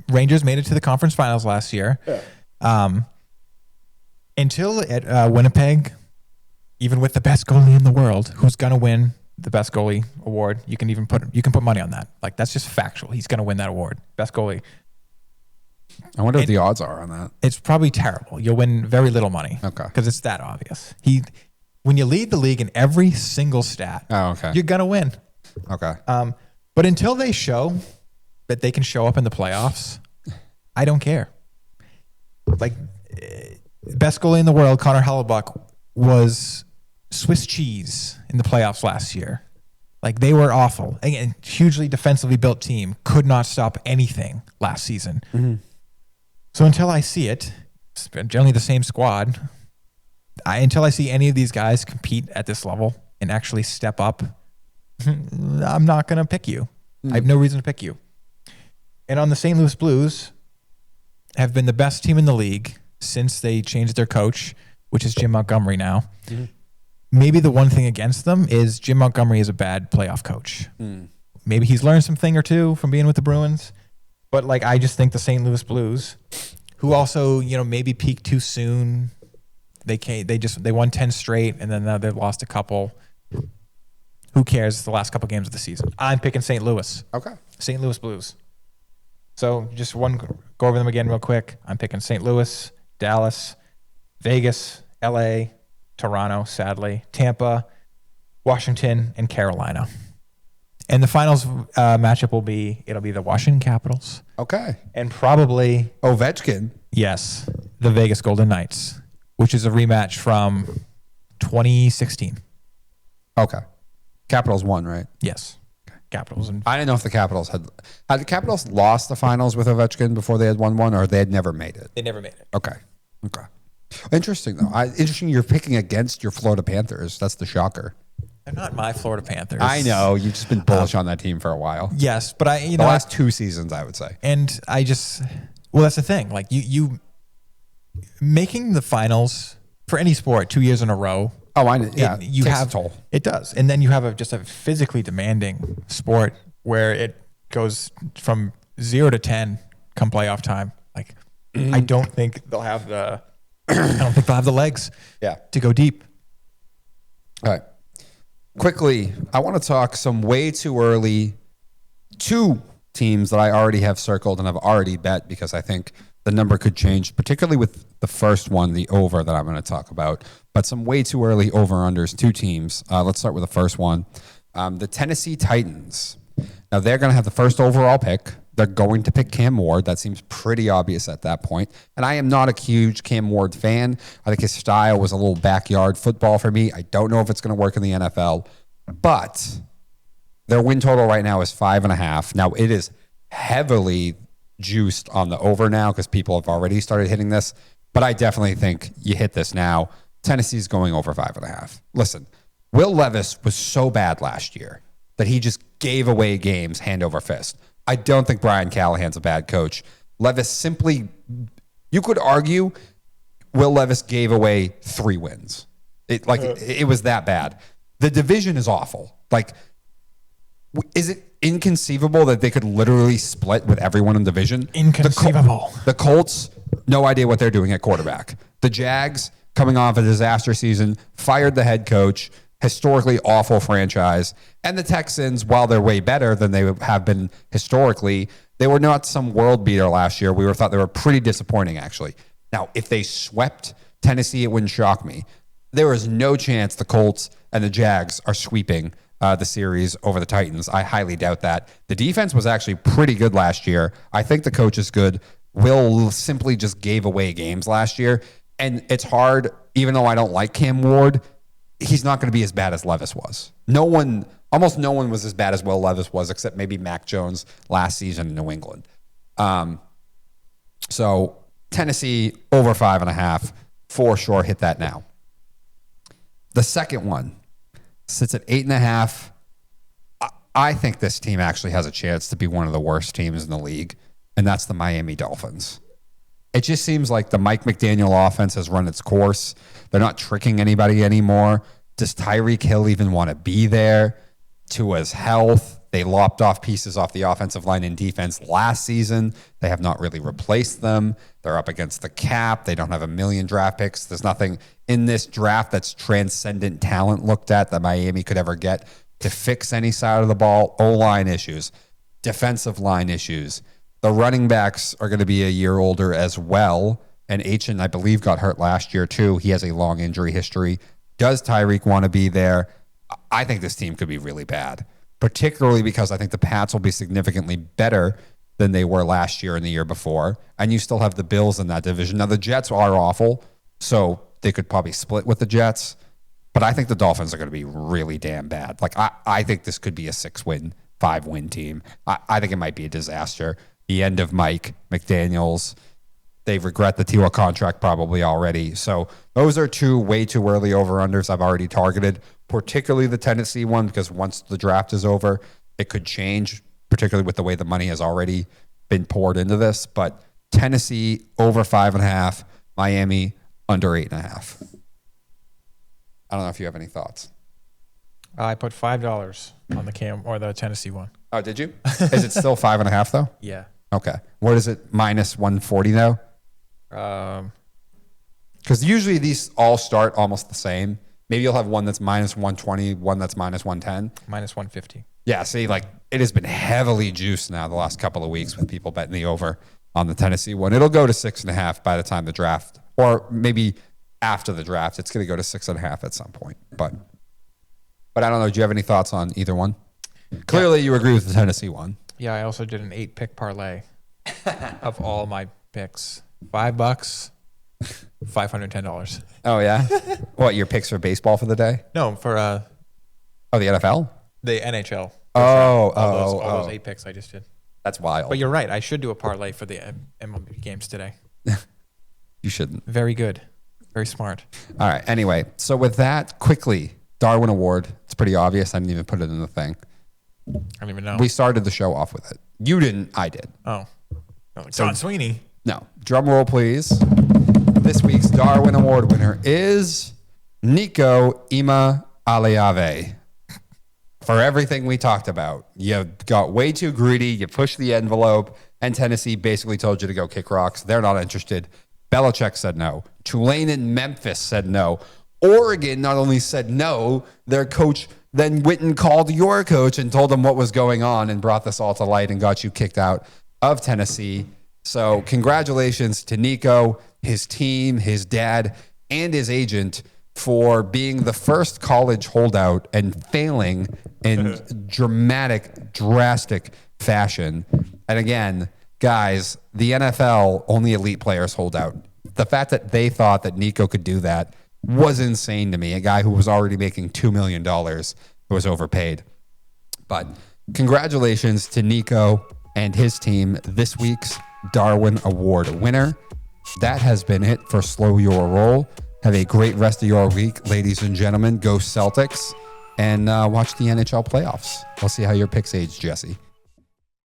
Speaker 2: Rangers made it to the conference finals last year. Yeah. Until at Winnipeg, even with the best goalie in the world, who's going to win the best goalie award, you can put money on that. Like, that's just factual. He's going to win that award, best goalie.
Speaker 1: I wonder what the odds are on that.
Speaker 2: It's probably terrible. You'll win very little money.
Speaker 1: Okay.
Speaker 2: Because it's that obvious. When you lead the league in every single stat, you're going to win.
Speaker 1: Okay.
Speaker 2: But until they show that they can show up in the playoffs, I don't care. Like, best goalie in the world, Connor Hellebuyck, was Swiss cheese in the playoffs last year. Like, they were awful. Again, hugely defensively built team, could not stop anything last season. Mm-hmm. So until I see it, it's generally the same squad. Until I see any of these guys compete at this level and actually step up, I'm not going to pick you. I have no reason to pick you. And on the St. Louis Blues, have been the best team in the league since they changed their coach, which is Jim Montgomery now. Mm-hmm. Maybe the one thing against them is Jim Montgomery is a bad playoff coach. Maybe he's learned something or two from being with the Bruins. But like, I just think the St. Louis Blues, who also, maybe peaked too soon. They won 10 straight, and then now they've lost a couple. Who cares? The last couple games of the season. I'm picking St. Louis.
Speaker 1: Okay.
Speaker 2: St. Louis Blues. So just go over them again real quick. I'm picking St. Louis, Dallas, Vegas, LA, Toronto, sadly, Tampa, Washington, and Carolina. And the finals matchup will be the Washington Capitals.
Speaker 1: Okay.
Speaker 2: And probably,
Speaker 1: Ovechkin.
Speaker 2: yes, the Vegas Golden Knights, which is a rematch from 2016.
Speaker 1: Okay. Capitals won, right?
Speaker 2: Yes. Capitals. And
Speaker 1: I didn't know if the Capitals had the Capitals lost the finals with Ovechkin before they had won one, or they had never made it.
Speaker 2: They never made it.
Speaker 1: Okay. Interesting though. Interesting. You're picking against your Florida Panthers. That's the shocker.
Speaker 2: They're not my Florida Panthers.
Speaker 1: I know you've just been bullish on that team for a while.
Speaker 2: Yes, but
Speaker 1: The last 2 seasons, I would say.
Speaker 2: And that's the thing. Like you making the finals for any sport 2 years in a row.
Speaker 1: Oh, I know. Yeah,
Speaker 2: you
Speaker 1: takes
Speaker 2: have
Speaker 1: a toll.
Speaker 2: It does, and then you have just a physically demanding sport where it goes from 0 to 10 come playoff time. Like I don't think they'll have the legs.
Speaker 1: Yeah.
Speaker 2: To go deep.
Speaker 1: All right. Quickly, I want to talk some way too early 2 teams that I already have circled and I've already bet because I think the number could change, particularly with the first one, the over that I'm going to talk about. But some way too early over-unders, 2 teams. Let's start with the first one. The Tennessee Titans. Now, they're going to have the first overall pick. They're going to pick Cam Ward. That seems pretty obvious at that point. And I am not a huge Cam Ward fan. I think his style was a little backyard football for me. I don't know if it's going to work in the NFL. But their win total right now is 5.5. Now, it is heavily juiced on the over now because people have already started hitting this. But I definitely think you hit this now. Tennessee's going over 5.5. Listen, Will Levis was so bad last year that he just gave away games hand over fist. I don't think Brian Callahan's a bad coach. Levis simply, you could argue, Will Levis gave away 3 wins. It was that bad. The division is awful. Like, is it inconceivable that they could literally split with everyone in the division?
Speaker 2: Inconceivable.
Speaker 1: The Colts, no idea what they're doing at quarterback. The Jags, coming off a disaster season, fired the head coach, historically awful franchise. And the Texans, while they're way better than they have been historically, they were not some world beater last year. We thought they were pretty disappointing, actually. Now, if they swept Tennessee, it wouldn't shock me. There is no chance the Colts and the Jags are sweeping the series over the Titans. I highly doubt that. The defense was actually pretty good last year. I think the coach is good. Will simply just gave away games last year. And it's hard, even though I don't like Cam Ward, he's not going to be as bad as Levis was. Almost no one was as bad as Will Levis was, except maybe Mac Jones last season in New England. So Tennessee over 5.5 for sure. Hit that now. The second one sits at 8.5. I think this team actually has a chance to be one of the worst teams in the league, and that's the Miami Dolphins. It just seems like the Mike McDaniel offense has run its course. They're not tricking anybody anymore. Does Tyreek Hill even want to be there? Tua's health. They lopped off pieces off the offensive line and defense last season. They have not really replaced them. They're up against the cap. They don't have a million draft picks. There's nothing in this draft that's transcendent talent looked at that Miami could ever get to fix any side of the ball. O-line issues, defensive line issues. The running backs are going to be a year older as well. And Achane, I believe, got hurt last year too. He has a long injury history. Does Tyreek want to be there? I think this team could be really bad, particularly because I think the Pats will be significantly better than they were last year and the year before. And you still have the Bills in that division. Now, the Jets are awful, so they could probably split with the Jets. But I think the Dolphins are going to be really damn bad. Like, I think this could be a 6-win, 5-win team. I think it might be a disaster. The end of Mike McDaniels. They regret the Tua contract probably already. So those are 2 way too early over-unders I've already targeted, particularly the Tennessee one, because once the draft is over, it could change, particularly with the way the money has already been poured into this. But Tennessee over 5.5, Miami under 8.5. I don't know if you have any thoughts.
Speaker 2: I put $5 on the Cam or the Tennessee one.
Speaker 1: Oh, did you? Is it still 5.5 though?
Speaker 2: Yeah.
Speaker 1: Okay. What is it? Minus 140 though? Because usually these all start almost the same. Maybe you'll have one that's minus 120, one that's minus 110.
Speaker 2: Minus 150.
Speaker 1: Yeah, see, like it has been heavily juiced now the last couple of weeks with people betting the over on the Tennessee one. It'll go to 6.5 by the time the draft, or maybe after the draft. It's going to go to 6.5 at some point. But I don't know. Do you have any thoughts on either one? Clearly, you agree with the Tennessee one.
Speaker 2: Yeah, I also did an 8-pick parlay of all my picks. $5, $510.
Speaker 1: Oh yeah. What, your picks for baseball for the day?
Speaker 2: No, for
Speaker 1: Oh, the NFL.
Speaker 2: the NHL.
Speaker 1: All
Speaker 2: those 8 picks I just did.
Speaker 1: That's wild.
Speaker 2: But you're right. I should do a parlay for the MLB games today.
Speaker 1: You shouldn't.
Speaker 2: Very good. Very smart.
Speaker 1: All right. Anyway, so with that, quickly, Darwin Award. It's pretty obvious. I didn't even put it in the thing.
Speaker 2: I don't even know.
Speaker 1: We started the show off with it. You didn't. I did.
Speaker 2: Oh, John Sweeney.
Speaker 1: No. Drum roll, please. This week's Darwin Award winner is Nico Ima-Aleave. For everything we talked about. You got way too greedy. You pushed the envelope. And Tennessee basically told you to go kick rocks. They're not interested. Belichick said no. Tulane and Memphis said no. Oregon not only said no, their coach then went and called your coach and told him what was going on and brought this all to light and got you kicked out of Tennessee. So congratulations to Nico, his team, his dad, and his agent for being the first college holdout and failing in drastic fashion. And again, guys, the NFL, only elite players hold out. The fact that they thought that Nico could do that was insane to me. A guy who was already making $2 million was overpaid. But congratulations to Nico and his team, this week's Darwin Award winner. That has been it for Slow Your Roll. Have a great rest of your week, ladies and gentlemen. Go Celtics, and watch the NHL playoffs. I'll see how your picks age, Jesse.